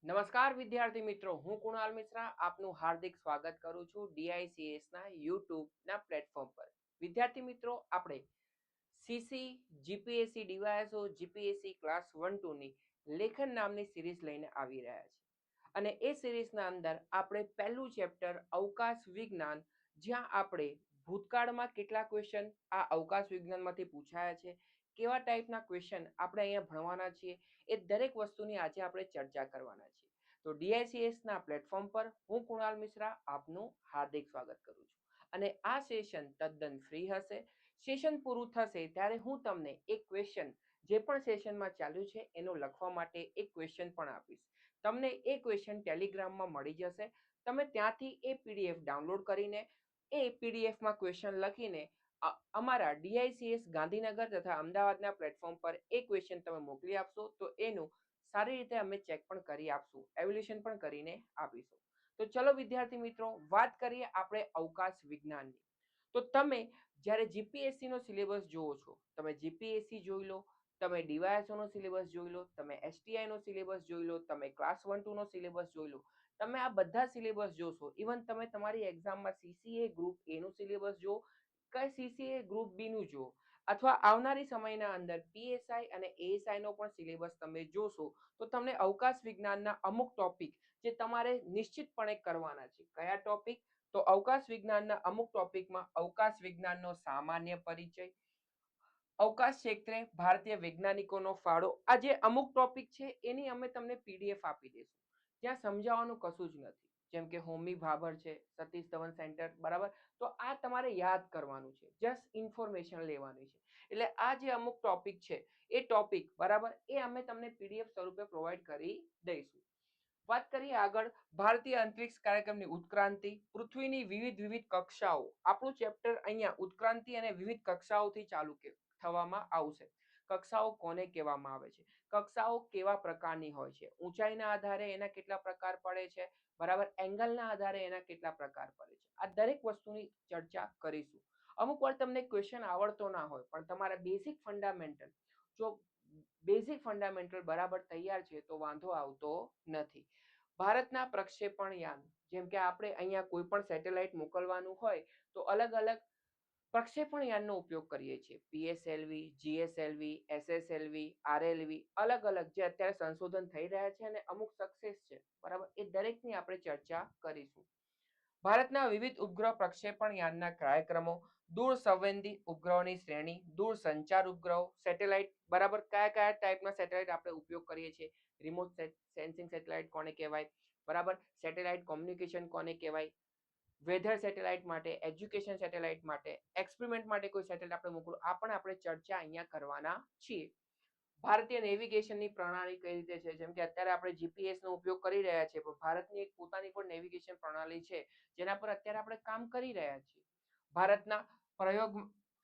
નમસ્કાર વિદ્યાર્થી મિત્રો, હું કુણાલ મિશ્રા આપનું હાર્દિક સ્વાગત કરું છું ડીઆઈસીએસ ના યુટ્યુબ ના પ્લેટફોર્મ પર. વિદ્યાર્થી મિત્રો, આપણે CC GPSC DYSO GPSC class 1-2 ની લેખન નામની સિરીઝ લઈને આવી રહ્યા છીએ. અને એ સિરીઝના અંદર આપણે પહેલું ચેપ્ટર અવકાશ વિજ્ઞાન, જ્યાં આપણે ભૂતકાળમાં કેટલા ક્વેશ્ચન આ અવકાશ વિજ્ઞાનમાંથી પૂછાયા છે, કેવા ટાઈપના ક્વેશ્ચન આપણે અહીંયા ભણવાના છીએ, એ દરેક વસ્તુની આજે આપણે ચર્ચા કરવાના છીએ. તો ડીઆઈસીએસ ના પ્લેટફોર્મ પર હું કુણાલ મિશ્રા આપનું હાર્દિક સ્વાગત કરું છું. અને આ સેશન તદ્દન ફ્રી હશે. સેશન પૂરું થશે ત્યારે હું તમને એક ક્વેશ્ચન જે પણ સેશનમાં ચાલ્યું છે એનો લખવા માટે એક ક્વેશ્ચન પણ આપીશ. તમને એ ક્વેશ્ચન ટેલિગ્રામમાં મળી જશે. તમે ત્યાંથી એ પીડીએફ ડાઉનલોડ કરીને એ પીડીએફમાં ક્વેશ્ચન લખીને અમારા ડીઆઈસીએસ ગાંધીનગર તથા અમદાવાદના પ્લેટફોર્મ પર એ ક્વેશ્ચન તમે મોકલી આપશો તો એનું સારી રીતે અમે ચેક પણ કરી આપશું, એવેલ્યુએશન પણ કરીને આપીશું. તો ચલો વિદ્યાર્થી મિત્રો, વાત કરીએ આપણે અવકાશ વિજ્ઞાનની. તો તમે જ્યારે જીપીએસસી નો સિલેબસ જોવો છો, તમે જીપીએસસી જોઈ લો, તમે ડીવાયએસઓ નો સિલેબસ જોઈ લો, તમે એસટીઆઈ નો સિલેબસ જોઈ લો, તમે ક્લાસ 1-2 નો સિલેબસ જોઈ લો, તમે આ બધા સિલેબસ જોશો. ઇવન તમે તમારી એક્ઝામમાં સીસીએ ગ્રુપ એ નું સિલેબસ જો કે સીસીએ ગ્રુપ બી નું જો, અથવા આવનારી સમયના અંદર પીએસઆઈ અને એએસઆઈ નો પણ સિલેબસ તમે જોશો, તો તમને અવકાશ વિજ્ઞાનના અમુક ટોપિક જે તમારે નિશ્ચિતપણે કરવાના છે. કયા ટોપિક? તો અવકાશ વિજ્ઞાનના અમુક ટોપિકમાં અવકાશ વિજ્ઞાનનો સામાન્ય પરિચય, અવકાશ ક્ષેત્રે ભારતીય વૈજ્ઞાનિકોનો ફાળો, આ જે અમુક ટોપિક છે એની અમે તમને પીડીએફ આપી દઈશું. ત્યાં સમજાવવાનું કશું જ નથી. જેમ કે હોમી ભાભર છે, સતીશ ધવન સેન્ટર, બરાબર. તો આ તમારે યાદ કરવાનું છે, જસ્ટ ઇન્ફોર્મેશન લેવાની છે. એટલે આ જે અમુક ટોપિક છે એ ટોપિક, બરાબર, એ અમે તમને પીડીએફ સ્વરૂપે પ્રોવાઈડ કરી દઈશું. વાત કરીએ આગળ ભારતીય અંતરિક્ષ કાર્યક્રમની ઉત્ક્રાંતિ, પૃથ્વીની વિવિધ કક્ષાઓ. આપણું ચેપ્ટર અહીંયા ઉત્ક્રાંતિ અને વિવિધ કક્ષાઓથી ચાલુ થવામાં આવશે. કક્ષાઓ કોને કહેવામાં આવે છે, કક્ષાઓ કેવા પ્રકારની હોય છે, ઊંચાઈના આધારે એના કેટલા પ્રકાર પડે છે, બરાબર, એંગલના આધારે એના કેટલા પ્રકાર પડે છે, આ દરેક વસ્તુની ચર્ચા કરીશું. અમુક વાર તમને ક્વેશ્ચન આવડતો ના હોય પણ તમારા બેઝિક ફંડામેન્ટલ જો બેઝિક ફંડામેન્ટલ બરાબર તૈયાર છે તો વાંધો આવતો નથી. ભારતના પ્રક્ષેપણ યાન, જેમ કે આપણે અહીંયા કોઈ પણ સેટેલાઇટ મોકલવાનું હોય તો અલગ અલગ પ્રક્ષેપણ યાનનો ઉપયોગ કરીએ છીએ. પીએસએલવી, જીએસએલવી, એસએસએલવી, આરએલવી, અલગ અલગ જે અત્યારે સંશોધન થઈ રહ્યા છે અને અમુક સક્સેસ છે, બરાબર, એ દરેકની આપણે ચર્ચા કરીશું. ભારતના વિવિધ ઉપગ્રહ પ્રક્ષેપણ યાનના કાર્યક્રમો, દૂર સંવેદી ઉપગ્રહોની શ્રેણી, દૂર સંચાર ઉપગ્રહો, સેટેલાઇટ, બરાબર, કયા કયા ટાઈપના સેટેલાઇટ આપણે ઉપયોગ કરીએ છીએ, રિમોટ સેન્સિંગ સેટેલાઇટ કોને કહેવાય, બરાબર, સેટેલાઇટ કોમ્યુનિકેશન કોને કહેવાય, વેધર સેટેલાઇટ માટે, એજ્યુકેશન સેટેલાઇટ માટે, એક્સપેરિમેન્ટ માટે કોઈ સેટેલાઇટ આપણે મોકલો, આ પણ આપણે ચર્ચા અહીંયા કરવાના છીએ. ભારતીય નેવિગેશનની પ્રણાલી કઈ રીતે છે, જેમ કે અત્યારે આપણે જીપીએસ નો ઉપયોગ કરી રહ્યા છીએ, પણ ભારતની એક પોતાની પણ નેવિગેશન પ્રણાલી છે જેના પર અત્યારે આપણે કામ કરી રહ્યા છીએ. ભારતના પ્રયોગ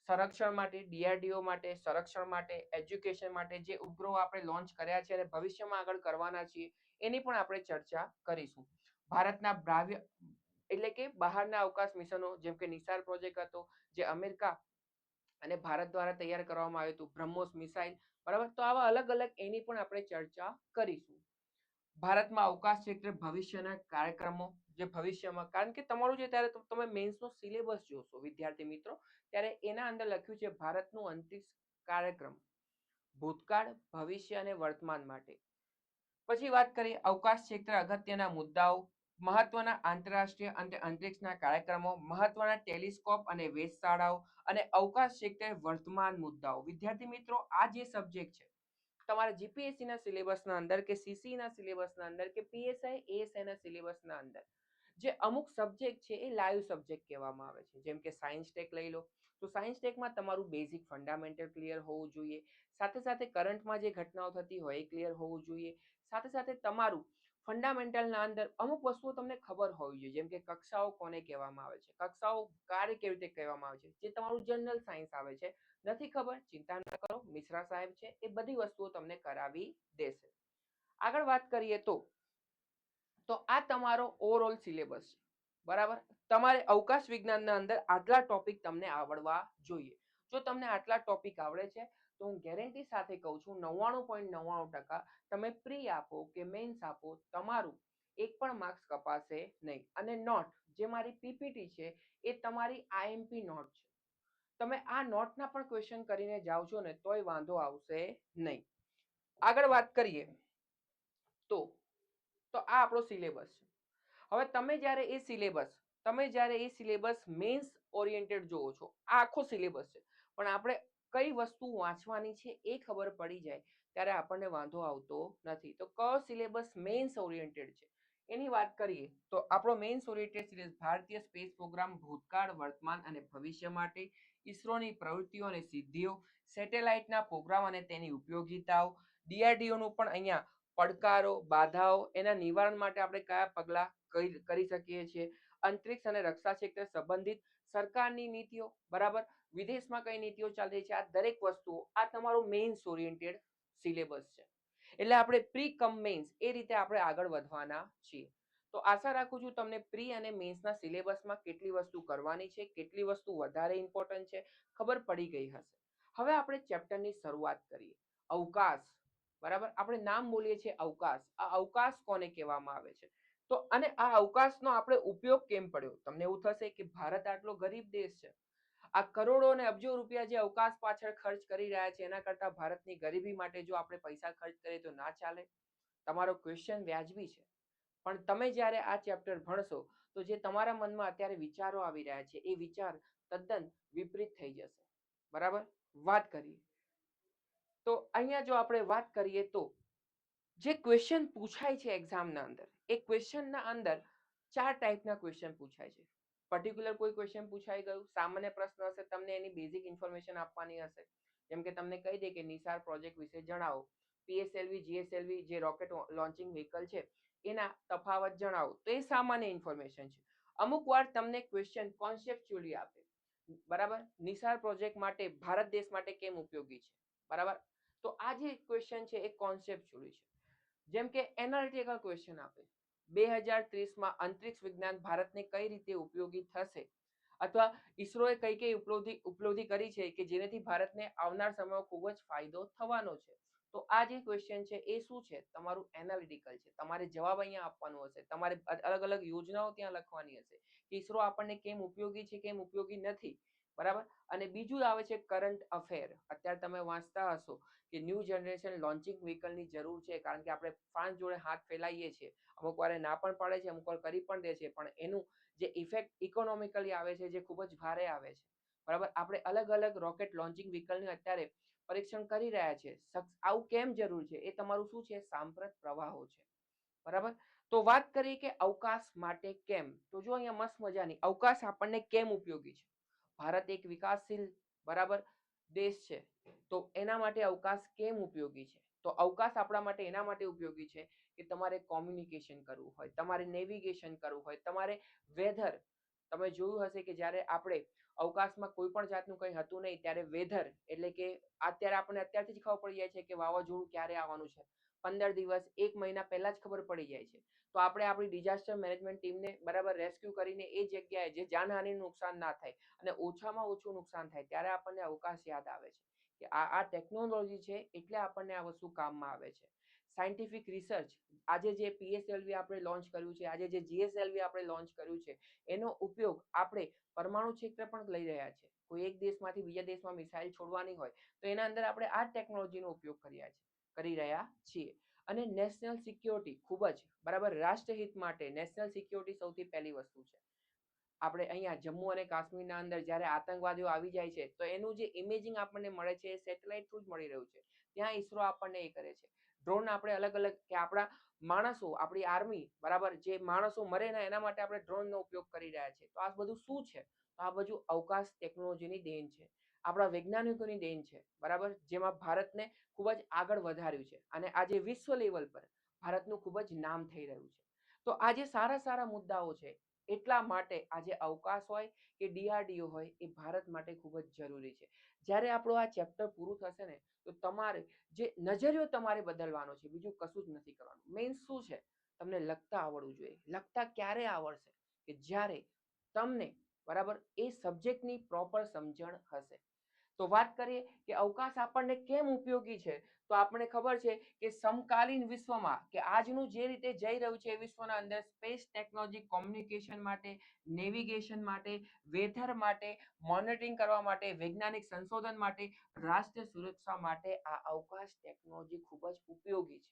સંરક્ષણ માટે, ડીઆરડીઓ માટે, સંરક્ષણ માટે, એજ્યુકેશન માટે જે ઉપગ્રહો આપણે લોન્ચ કર્યા છે અને ભવિષ્યમાં આગળ કરવાના છીએ એની પણ આપણે ચર્ચા કરીશું. ભારતના બ્રાહ્ય એટલે કે બહારના અવકાશ મિશનો, જેમ કે નિસાર પ્રોજેક્ટ હતો જે અમેરિકા અને ભારત દ્વારા તૈયાર કરવામાં આવ્યું હતું, બ્રહ્મોસ મિસાઇલ, બરાબર. તો આવા અલગ અલગ એની પણ આપણે ચર્ચા કરીશું. ભારતમાં અવકાશ ક્ષેત્રે ભવિષ્યના કાર્યક્રમો, જે ભવિષ્યમાં, કારણ કે તમારું જે ત્યારે તમે મેન્સનો સિલેબસ જોશો વિદ્યાર્થી મિત્રો, ત્યારે એના અંદર લખ્યું છે ભારતનું અંતરિક્ષ કાર્યક્રમ ભૂતકાળ, ભવિષ્ય અને વર્તમાન માટે. પછી વાત કરીએ અવકાશ ક્ષેત્રે અગત્યના મુદ્દાઓ, મહત્વના આંતરરાષ્ટ્રીય અને અંતરિક્ષના કાર્યક્રમો, મહત્વના ટેલિસ્કોપ અને વેધશાળાઓ અને અવકાશ ક્ષેત્રે વર્તમાન મુદ્દાઓ. વિદ્યાર્થી મિત્રો, આ જે સબ્જેક્ટ છે તમારા જીપીએસસી ના સિલેબસના અંદર કે સીસી ના સિલેબસના અંદર કે પીએસઆઈ એએસઆઈ ના સિલેબસના અંદર જે અમુક સબ્જેક્ટ છે એ લાઈવ સબ્જેક્ટ કહેવામાં આવે છે. જેમ કે સાયન્સ ટેક લઈ લો, તો સાયન્સ ટેકમાં તમારું બેઝિક ફંડામેન્ટલ ક્લિયર હોવું જોઈએ, સાથે સાથે કરંટમાં જે ઘટનાઓ થતી હોય એ ક્લિયર હોવું જોઈએ, સાથે સાથે તમારું ફંડામેન્ટલના અંદર અમુક વસ્તુઓ તમને ખબર હોવી જોઈએ, જેમ કે કક્ષાઓ કોને કહેવામાં આવે છે, કક્ષાઓ કાર્ય કેવી રીતે કહેવામાં આવે છે, જે તમારું જનરલ સાયન્સ આવે છે. નથી ખબર, ચિંતા ન કરો, મિશ્રા સાહેબ છે એ બધી વસ્તુઓ તમને કરાવી દેશે. આગળ વાત કરીએ તો આ તમારો ઓવરઓલ સિલેબસ છે, બરાબર. તમારે અવકાશ વિજ્ઞાનના અંદર આટલા ટોપિક તમને આવડવા જોઈએ. જો તમને આટલા ટોપિક આવડે છે તો હું ગેરંટી સાથે કહું છું 99.99% તમે પ્રી આપો કે મેન્સ આપો, તમારું એક પણ માર્ક્સ કપાશે નહીં. અને નોટ જે મારી પીપીટી છે એ તમારી આઈએમપી નોટ છે. તમે આ નોટના પણ ક્વેશ્ચન કરીને જાઓ છો ને તોય વાંધો આવશે નહીં. આગળ વાત કરીએ તો આ આપણો સિલેબસ છે. હવે તમે જ્યારે એ સિલેબસ મેન્સ ઓરિએન્ટેડ જોવો છો, આ આખો સિલેબસ છે, પણ આપણે કઈ વસ્તુ વાંચવાની છે એ ખબર પડી જાય ત્યારે આપણને વાંધો આવતો નથી. તો કયો સિલેબસ મેન્સ ઓરિએન્ટેડ છે એની વાત કરીએ તો આપણો મેન્સ ઓરિએન્ટેડ સિલેબસ ભારતીય સ્પેસ પ્રોગ્રામ ભૂતકાળ, વર્તમાન અને ભવિષ્ય માટે, ઈસરોની પ્રવૃત્તિઓ અને સિદ્ધિઓ, સેટેલાઇટના પ્રોગ્રામ અને તેની ઉપયોગિતાઓ, ડીઆરડીઓ નું પણ અહીંયા પડકારો, બાધાઓ, એના નિવારણ માટે આપણે કયા પગલાં કરી શકીએ છીએ, અંતરિક્ષ અને રક્ષા ક્ષેત્ર સંબંધિત સરકારની નીતિઓ, બરાબર, વિદેશમાં કઈ નીતિઓ ચાલી રહી છે, આ દરેક વસ્તુઓ આ તમારું મેન્સ ઓરિએન્ટેડ સિલેબસ છે. એટલે આપણે પ્રી કમ મેન્સ એ રીતે આપણે આગળ વધવાના છીએ. તો આશા રાખું છું તમને પ્રી અને મેન્સના સિલેબસમાં કેટલી વસ્તુ કરવાની છે, કેટલી વસ્તુ વધારે ઇમ્પોર્ટન્ટ છે, ખબર પડી ગઈ હશે. હવે આપણે ચેપ્ટરની શરૂઆત કરીએ. અવકાશ, બરાબર, આપણે નામ બોલીએ છીએ અવકાશ. આ અવકાશ કોને કહેવામાં આવે છે? તો અને આ અવકાશનો આપણે ઉપયોગ કેમ પડ્યો? તમને એવું થશે કે ભારત આટલો ગરીબ દેશ છે, આ કરોડો અને અબજો રૂપિયા જે અવકાશ પાછળ ખર્ચ કરી રહ્યા છે એના કરતા ભારતની ગરીબી માટે જો આપણે પૈસા ખર્ચ કરીએ તો ના ચાલે? તમારો ક્વેશ્ચન વ્યાજબી છે, પણ તમે જ્યારે આ ચેપ્ટર ભણશો તો જે તમારા મનમાં અત્યારે વિચારો આવી રહ્યા છે એ વિચાર તદ્દન વિપરીત થઈ જશે. બરાબર, વાત કરીએ તો અહીંયા જો આપણે વાત કરીએ તો જે ક્વેશ્ચન પૂછાય છે એક્ઝામના અંદર, એ ક્વેશ્ચનના અંદર 4 ટાઈપના ક્વેશ્ચન પૂછાય છે. પર્ટિક્યુલર કોઈ ક્વેશ્ચન પૂછાઈ ગયું, સામાન્ય પ્રશ્ન હશે, તમને એની બેઝિક ઇન્ફોર્મેશન આપવાની હશે. જેમ કે તમને કહી દે કે નિસાર પ્રોજેક્ટ વિશે જણાવો, પીએસએલવી જીએસએલવી જે રોકેટ લોન્ચિંગ વ્હીકલ છે એના તફાવત જણાવો, તો એ સામાન્ય ઇન્ફોર્મેશન છે. અમુક વાર તમને ક્વેશ્ચન કોન્સેપ્ચ્યુઅલી આપે, બરાબર, નિસાર પ્રોજેક્ટ માટે ભારત દેશ માટે કેમ ઉપયોગી છે, બરાબર, તો આ જે ક્વેશ્ચન છે એ કોન્સેપ્ચ્યુઅલી છે. જેમ કે એનાલિટિકલ ક્વેશ્ચન આપે, 2030માં અંતરિક્ષ વિજ્ઞાન ભારતને કઈ રીતે ઉપયોગી થશે, અથવા ઈસરોએ કઈ કઈ ઉપલબ્ધિ કરી છે કે જેનાથી ભારતને આવનાર સમયમાં ખૂબ જ ફાયદો થવાનો છે. તો આ જે ક્વેશ્ચન છે એ શું છે? તમારું એનાલિટિકલ છે. તમારે જવાબ અહીંયા આપવાનો હશે, તમારે અલગ અલગ યોજનાઓ ત્યાં લખવાની હશે કે ઈસરો આપણને કેમ ઉપયોગી છે, કેમ ઉપયોગી નથી, બરાબર. અને બીજું આવે છે કરંટ અફેર. અત્યારે તમે વાંચતા હશો કે ન્યૂ જનરેશન લોન્ચિંગ વ્હીકલની જરૂર છે, કારણ કે આપણે ફ્રાન્સ જોડે હાથ ફેલાઈએ છીએ. અમુક વાર ના પણ પાડે છે, અમુક વાર કરી પણ દે છે, પણ એનું જે ઇફેક્ટ ઇકોનોમિકલી આવે છે જે ખૂબ જ ભારે આવે છે, બરાબર. આપણે અલગ અલગ રોકેટ લોન્ચિંગ વ્હીકલની અત્યારે પરીક્ષણ કરી રહ્યા છે. આવું કેમ જરૂર છે? એ તમારું શું છે? સાંપ્રત પ્રવાહો છે, બરાબર. તો વાત કરીએ કે અવકાશ માટે કેમ, તો જો અહીંયા મસ્ત મજાની અવકાશ આપણને કેમ ઉપયોગી છે. ભારત એક વિકાસશીલ, બરાબર, દેશ છે, તો એના માટે અવકાશ કેમ ઉપયોગી છે? તો અવકાશ આપણા માટે એના માટે ઉપયોગી છે કે તમારે કોમ્યુનિકેશન કરવું હોય, તમારે નેવિગેશન કરવું હોય, તમારે વેધર, તમે જોયું હશે કે જ્યારે આપણે અવકાશમાં કોઈ પણ જાતનું કંઈ હતું નહીં ત્યારે વેધર એટલે કે અત્યારે આપણને અત્યારથી જ ખબર પડી જાય છે કે વાવાઝોડું ક્યારે આવવાનું છે. 15 દિવસ 1 મહિના પહેલા જ ખબર પડી જાય છે. તો આપણે આપણી ડિઝાસ્ટર મેનેજમેન્ટ ટીમને બરાબર રેસ્ક્યુ કરીને એ જગ્યાએ જે જાનહાનિનું નુકસાન ના થાય અને ઓછામાં ઓછું નુકસાન થાય ત્યારે આપણને અવકાશ યાદ આવે છે કે આ ટેકનોલોજી છે એટલે આપણને આ વસ્તુ કામમાં આવે છે. સાયન્ટિફિક રિસર્ચ, આજે જે પીએસએલવી આપણે લોન્ચ કર્યું છે, આજે જે જીએસએલવી આપણે લોન્ચ કર્યું છે, એનો ઉપયોગ આપણે પરમાણુ ક્ષેત્ર પણ લઈ રહ્યા છે. કોઈ એક દેશમાંથી બીજા દેશમાં મિસાઇલ છોડવાની હોય તો એના અંદર આપણે આ ટેકનોલોજીનો ઉપયોગ કરી રહ્યા છીએ. અને નેશનલ સિક્યોરિટી ખૂબ જ, બરાબર, રાષ્ટ્રહિત માટે નેશનલ સિક્યોરિટી સૌથી પહેલી વસ્તુ છે. આપણે અહીંયા જમ્મુ અને કાશ્મીરના અંદર જ્યારે આતંકવાદીઓ આવી જાય છે તો એનું જે ઇમેજિંગ આપણને મળે છે એ સેટેલાઇટ થ્રુ જ મળી રહ્યું છે. ત્યાં ઈસરો આપણને એ કરે છે. ડ્રોન આપણે અલગ અલગ કે આપણા માણસો, આપણી આર્મી, બરાબર, જે માણસો મરે ને એના માટે આપણે ડ્રોનનો ઉપયોગ કરી રહ્યા છીએ. તો આ બધું શું છે? તો આ બધું અવકાશ ટેકનોલોજીની દેન છે, આપણા વૈજ્ઞાનિકોની દેન છે, બરાબર, જેમાં ભારતને ખૂબ જ આગળ વધાર્યું છે અને આજે વિશ્વ લેવલ પર ભારતનું ખૂબ જ નામ થઈ રહ્યું છે. તો આજે સારા સારા મુદ્દાઓ છે, એટલા માટે આજે અવકાશ હોય કે ડીઆરડીઓ હોય એ ભારત માટે ખૂબ જ જરૂરી છે. જ્યારે આપણું આ ચેપ્ટર પૂરું થશે ને તો તમારે જે નજરિયો તમારે બદલવાનો છે, બીજું કશું જ નથી કરવાનું. મેઇન શું છે? તમને લખતા આવડવું જોઈએ. લખતા ક્યારે આવડશે? કે જ્યારે તમને, બરાબર, એ સબ્જેક્ટની પ્રોપર સમજણ હશે. તો વાત કરીએ કે અવકાશ આપણને કેમ ઉપયોગી છે, તો આપણને ખબર છે કે સમકાલીન વિશ્વમાં કે આજનું જે રીતે જઈ રહ્યું છે એ વિશ્વના અંદર સ્પેસ ટેકનોલોજી કોમ્યુનિકેશન માટે, નેવિગેશન માટે, વેધર માટે, મોનિટરિંગ કરવા માટે, વૈજ્ઞાનિક સંશોધન માટે, રાષ્ટ્રીય સુરક્ષા માટે આ અવકાશ ટેકનોલોજી ખૂબ જ ઉપયોગી છે.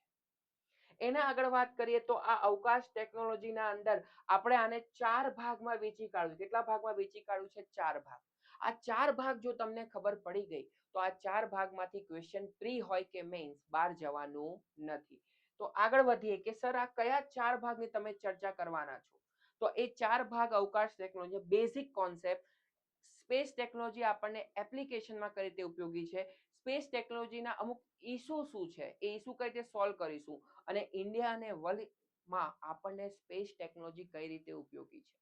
એના આગળ વાત કરીએ તો આ અવકાશ ટેકનોલોજીના અંદર આપણે આને 4 ભાગમાં વેચી કાઢ્યું. કેટલા ભાગમાં વેચી કાઢ્યું છે? 4 ભાગ. આ 4 ભાગ જો તમને ખબર પડી ગઈ તો આ 4 ભાગમાંથી ક્વેશ્ચન પ્રી હોય કે મેઇન્સ બહાર જવાનું નથી. તો આગળ વધીએ કે સર આ કયા 4 ભાગની તમે ચર્ચા કરવાના છો? તો એ 4 ભાગ અવકાશ technology basic concept, space technology આપણને એપ્લિકેશનમાં કઈ રીતે ઉપયોગી છે, સ્પેસ ટેકનોલોજીના અમુક ઇસ્યુ શું છે એ ઇસ્યુ કઈ રીતે સોલ્વ કરીશું, અને ઇન્ડિયા અને વર્લ્ડમાં આપણને સ્પેસ ટેકનોલોજી કઈ રીતે ઉપયોગી છે.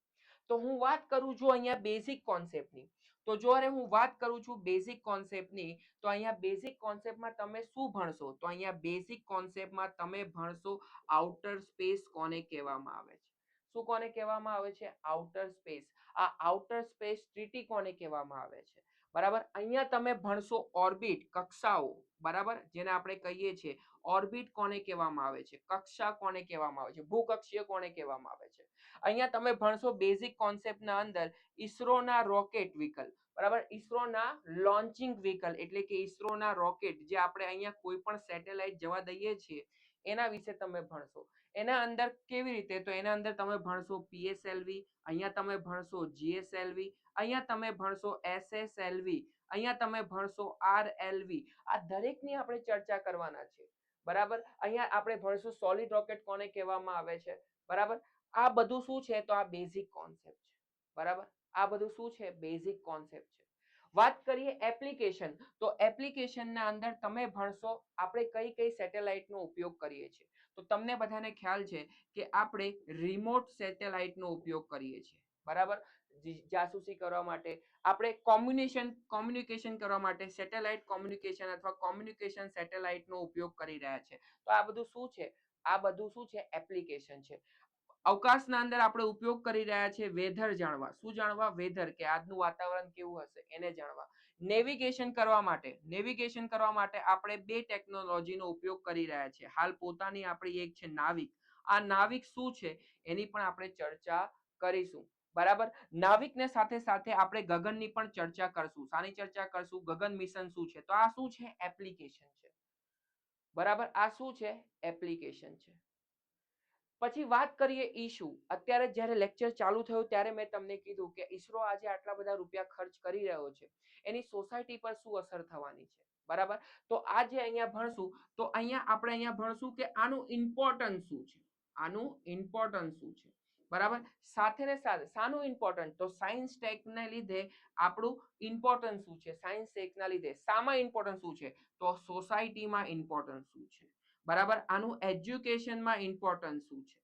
તો હું વાત કરું છું અહીંયા બેઝિક કોન્સેપ્ટની. તો જ્યારે હું વાત કરું છું બેઝિક કોન્સેપ્ટની, તો અહીંયા બેઝિક કોન્સેપ્ટમાં તમે શું ભણશો? તો અહીંયા બેઝિક કોન્સેપ્ટમાં તમે ભણશો આઉટર સ્પેસ કોને કહેવામાં આવે છે. શું કોને કહેવામાં આવે છે? Outer space. આ આઉટર સ્પેસ ટ્રીટી કોને કહેવામાં આવે છે? બરાબર. અહીંયા તમે ભણશો ઓર્બિટ, કક્ષાઓ, બરાબર, જેને આપણે કહીએ છીએ ઓર્બિટ કોને કહેવામાં આવે છે, કક્ષા કોને કહેવામાં આવે છે, ભૂકક્ષીય કોને કહેવામાં આવે છે. અહીંયા તમે ભણશો બેઝિક કોન્સેપ્ટના અંદર ઈસરોના રોકેટ વ્હીકલ, બરાબર, ઈસરોના લોન્ચિંગ વ્હીકલ એટલે કે ઈસરોના રોકેટ જે આપણે અહીંયા કોઈ પણ સેટેલાઇટ જવા દઈએ છીએ એના વિશે તમે ભણશો. એના અંદર કેવી રીતે? તો એના અંદર તમે ભણશો પીએસએલવી, અહીંયા તમે ભણશો જીએસએલવી, અહીંયા તમે ભણશો એસએસએલવી, અહીંયા તમે ભણશો આરએલવી. આ દરેકની આપણે ચર્ચા કરવાના છે. બરાબર. અહીંયા આપણે ભણશું સોલિડ રોકેટ કોને કહેવામાં આવે છે. બરાબર. આ બધું શું છે? તો આ બેઝિક કોન્સેપ્ટ છે. બરાબર. આ બધું શું છે? બેઝિક કોન્સેપ્ટ છે. વાત કરીએ એપ્લિકેશન, તો એપ્લિકેશનના અંદર તમે ભણશો આપણે કઈ કઈ સેટેલાઇટનો ઉપયોગ કરીએ છીએ. તો તમને બધાને ખ્યાલ છે કે આપણે રિમોટ સેટેલાઇટનો ઉપયોગ કરીએ છીએ. બરાબર. જાસૂસી કરવા માટે, આપણે કોમ્યુનિકેશન કરવા માટે સેટેલાઇટ કોમ્યુનિકેશન અથવા કોમ્યુનિકેશન સેટેલાઇટનો ઉપયોગ કરી રહ્યા છે. તો આ બધું શું છે? આ બધું શું છે? એપ્લિકેશન છે. અવકાશના અંદર આપણે ઉપયોગ કરી રહ્યા છે વેધર જાણવા. શું જાણવા? વેધર, કે આજનું વાતાવરણ કેવું હશે એને જાણવા. નેવિગેશન કરવા માટે આપણે બે ટેકનોલોજીનો ઉપયોગ કરી રહ્યા છે. હાલ પોતાની આપણી એક છે નાવિક. આ નાવિક શું છે એની પણ આપણે ચર્ચા કરીશું. બરાબર. નાવિકને સાથે સાથે આપણે ગગનની પણ ચર્ચા કરશું. શાની ચર્ચા કરશું? ગગન મિશન શું છે? તો આ શું છે? એપ્લિકેશન છે. બરાબર. આ શું છે? એપ્લિકેશન છે. પછી વાત કરીએ ઈસુ. અત્યારે જ્યારે લેક્ચર ચાલુ થયું ત્યારે મેં તમને કીધું કે ઈસરો આજે આટલા બધા રૂપિયા ખર્ચ કરી રહ્યો છે, એની સોસાયટી પર શું અસર થવાની છે. બરાબર. તો આજે અહીંયા ભણશું તો આપણે અહીંયા ભણશું કે આનું ઇમ્પોર્ટન્સ શું છે, આનું ઇમ્પોર્ટન્સ શું છે. બરાબર. સાથે ને સાથે શાનું ઇમ્પોર્ટન્ટ? તો સાયન્સ ટેકને લીધે આપણું ઇમ્પોર્ટન્સ શું છે, સાયન્સ ટેકના લીધે શામાં ઇમ્પોર્ટન્સ શું છે, તો સોસાયટીમાં ઇમ્પોર્ટન્સ શું છે. બરાબર. આનું એજ્યુકેશનમાં ઇમ્પોર્ટન્સ શું છે.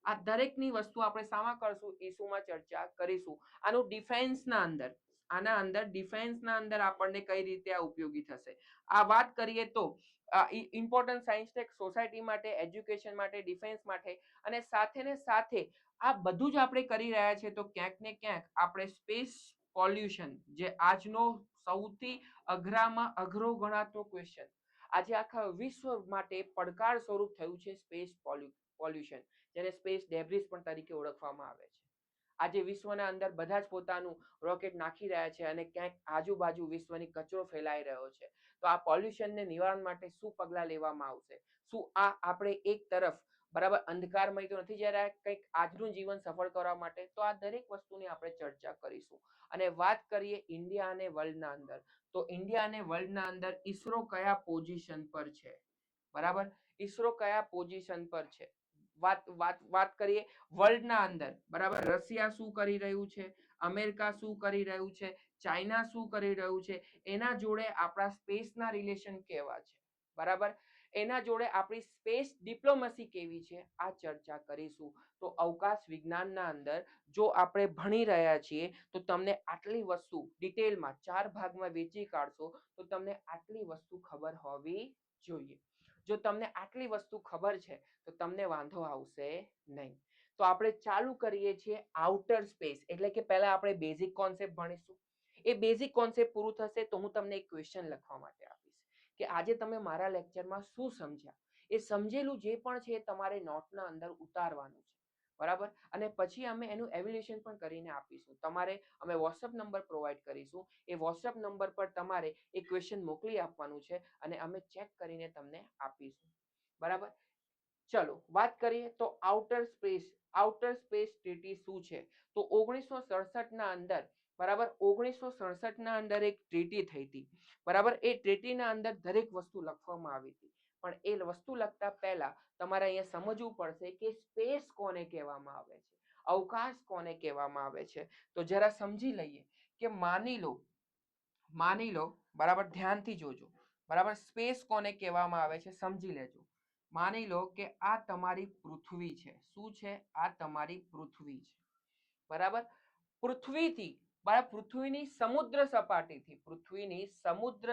આ દરેકની વસ્તુ આપણે શામાં કરશું? ઇસ્યુમાં ચર્ચા કરીશું. આનું ડિફેન્સના અંદર, આના અંદર ડિફેન્સના અંદર આપણને કઈ રીતે આ ઉપયોગી થશે. આ વાત કરીએ તો ઇમ્પોર્ટન્ટ સાયન્સ ટેક સોસાયટી માટે, એજ્યુકેશન માટે, ડિફેન્સ માટે, અને સાથે ને સાથે આ બધું જ આપણે કરી રહ્યા છે. તો ક્યાંક ને ક્યાંક આપણે સ્પેસ પોલ્યુશન, જે આજનો સૌથી અઘરામાં અઘરો ગણાતો ક્વેશ્ચન, આજે આખા વિશ્વ માટે પડકાર સ્વરૂપ થયું છે સ્પેસ પોલ્યુશન, જેને સ્પેસ ડેબ્રિસ પણ તરીકે ઓળખવામાં આવે છે. આજે વિશ્વના અંદર બધા જ પોતાનું રોકેટ નાખી રહ્યા છે અને ક્યાંક આજુબાજુ વિશ્વની કચરો ફેલાઈ રહ્યો છે. તો આ પોલ્યુશનને નિવારણ માટે શું પગલાં લેવામાં આવશે? શું આપણે એક તરફ, બરાબર, અંધકારમય તો નથી જઈ રહ્યા કંઈક આજનું જીવન સફળ કરવા માટે? તો આ દરેક વસ્તુની આપણે ચર્ચા કરીશું. અને વાત કરીએ ઇન્ડિયા અને વર્લ્ડના અંદર, તો ઇન્ડિયા અને વર્લ્ડના અંદર ઈસરો કયા પોઝિશન પર છે. બરાબર. ઈસરો કયા પોઝિશન પર છે. વાત કરીએ વર્લ્ડના અંદર, બરાબર, રશિયા શું કરી રહ્યું છે, અમેરિકા શું કરી રહ્યું છે, ચાઇના શું કરી રહ્યું છે, એના જોડે આપણા સ્પેસના રિલેશન કેવા છે. બરાબર. એના જોડે આપણી સ્પેસ ડિપ્લોમસી કેવી છે, આ ચર્ચા કરીશું. તો અવકાશ વિજ્ઞાનના અંદર જો આપણે ભણી રહ્યા છીએ તો તમને આટલી વસ્તુ ડિટેલમાં 4 ભાગમાં વેચી કાઢશો તો તમને આટલી વસ્તુ ખબર હોવી જોઈએ. જો તમને આટલી વસ્તુ ખબર છે તો તમને વાંધો આવશે નહીં. તો આપણે ચાલુ કરીએ છીએ આઉટર સ્પેસ, એટલે કે પહેલા આપણે બેઝિક કોન્સેપ્ટ ભણીશું. એ બેઝિક કોન્સેપ્ટ પૂરું થશે તો હું તમને એક ક્વેશ્ચન લખવા માટે આપીશ કે આજે તમે મારા લેક્ચરમાં શું સમજ્યા. એ સમજેલું જે પણ છે એ તમારે નોટના અંદર ઉતારવાનું છે, બરાબર. અને પછી અમે એનું એવ્યુલેશન પણ કરીને આપીશું. તમારે અમે વોટ્સઅપ નંબર પ્રોવાઈડ કરીશું. એ વોટ્સઅપ નંબર પર તમારે એ ક્વેશ્ચન મોકલી આપવાનું છે અને અમે ચેક કરીને તમને આપીશું, બરાબર. ચલો વાત કરીએ તો આઉટર સ્પેસ ટ્રીટી શું છે. તો 1967 ના અંદર, બરાબર, 1967 ના અંદર એક ટ્રીટી થઈ હતી, બરાબર. એ ટ્રીટીના અંદર દરેક વસ્તુ લખવામાં આવી હતી, પણ એ વસ્તુ લખતા પહેલા તમારે અહીંયા સમજવું પડશે કે સ્પેસ કોને કહેવામાં આવે છે, અવકાશ કોને કહેવામાં આવે છે. તો જરા સમજી લઈએ કે માની લો, બરાબર, ધ્યાનથી જોજો, બરાબર. સ્પેસ કોને કહેવામાં આવે છે સમજી લેજો. માની લો કે આ તમારી પૃથ્વી છે. શું છે? આ તમારી પૃથ્વી છે, બરાબર. પૃથ્વીથી, બરાબર, પૃથ્વીની સમુદ્ર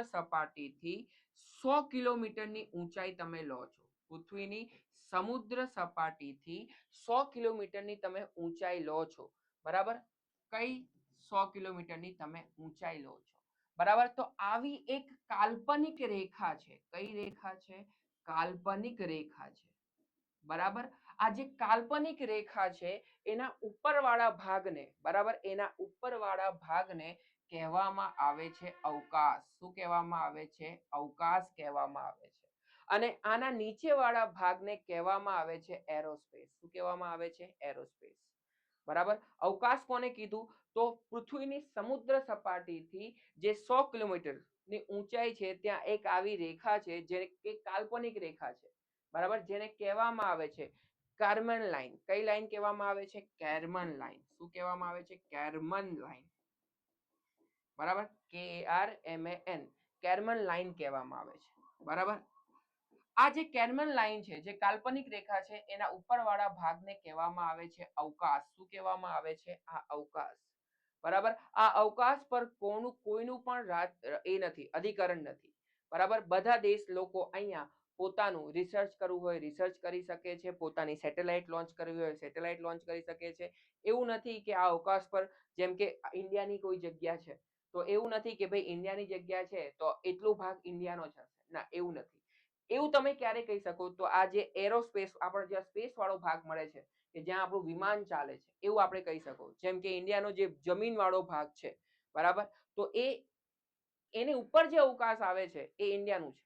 સપાટીથી 100 કિલોમીટરની ઊંચાઈ તમે લો છો. પૃથ્વીની સમુદ્ર સપાટીથી 100 કિલોમીટરની તમે ઊંચાઈ લો છો, બરાબર. કઈ 100 કિલોમીટરની તમે ઊંચાઈ લો છો, બરાબર. તો આવી એક કાલ્પનિક રેખા છે. કઈ રેખા છે? કાલ્પનિક રેખા છે, બરાબર. આ જે કાલ્પનિક રેખા છે એના ઉપરવાળા ભાગને, બરાબર, એના ઉપરવાળા ભાગને કહેવામાં આવે છે અવકાશ. શું કહેવામાં આવે છે? અવકાશ કહેવામાં આવે છે. અને આના નીચેવાળા ભાગને કહેવામાં આવે છે એરોસ્પેસ. શું કહેવામાં આવે છે? એરોસ્પેસ, બરાબર. અવકાશ કોને કીધું? તો પૃથ્વીની સમુદ્ર સપાટીથી જે 100 કિલોમીટર ની ઊંચાઈ છે ત્યાં એક આવી રેખા છે જે એક કાલ્પનિક રેખા છે, બરાબર, જેને કહેવામાં આવે છે કાર્મન લાઈન. કઈ લાઈન કહેવામાં આવે છે? કાર્મન લાઈન. શું કહેવામાં આવે છે? કાર્મન લાઈન, બરાબર. KARMAN, કાર્મન લાઈન કહેવામાં આવે છે, બરાબર. આ જે કાર્મન લાઈન છે, જે કાલ્પનિક રેખા છે, એના ઉપરવાળા ભાગને કહેવામાં આવે છે અવકાશ. શું કહેવામાં આવે છે? આ અવકાશ, બરાબર. આ અવકાશ પર કોઈનું પણ એ નથી, અધિકરણ નથી, બરાબર. બધા દેશ લોકો અહીંયા પોતાનું રિસર્ચ કરવું હોય રિસર્ચ કરી શકે છે, પોતાની સેટેલાઇટ લોન્ચ કરવી હોય સેટેલાઇટ લોન્ચ કરી શકે છે. એવું નથી કે આ અવકાશ પર, જેમ કે ઇન્ડિયાની કોઈ જગ્યા છે, તો એવું નથી કે ભાઈ ઇન્ડિયાની જગ્યા છે તો એટલો ભાગ ઇન્ડિયાનો જ હશે. ના, એવું નથી. એવું તમે ક્યારે કહી શકો? તો આ જે એરોસ્પેસ, આપણે જ્યાં સ્પેસ વાળો ભાગ મળે છે, કે જ્યાં આપણું વિમાન ચાલે છે, એવું આપણે કહી શકો. જેમ કે ઇન્ડિયાનો જે જમીન વાળો ભાગ છે, બરાબર, તો એની ઉપર જે અવકાશ આવે છે એ ઇન્ડિયાનું છે.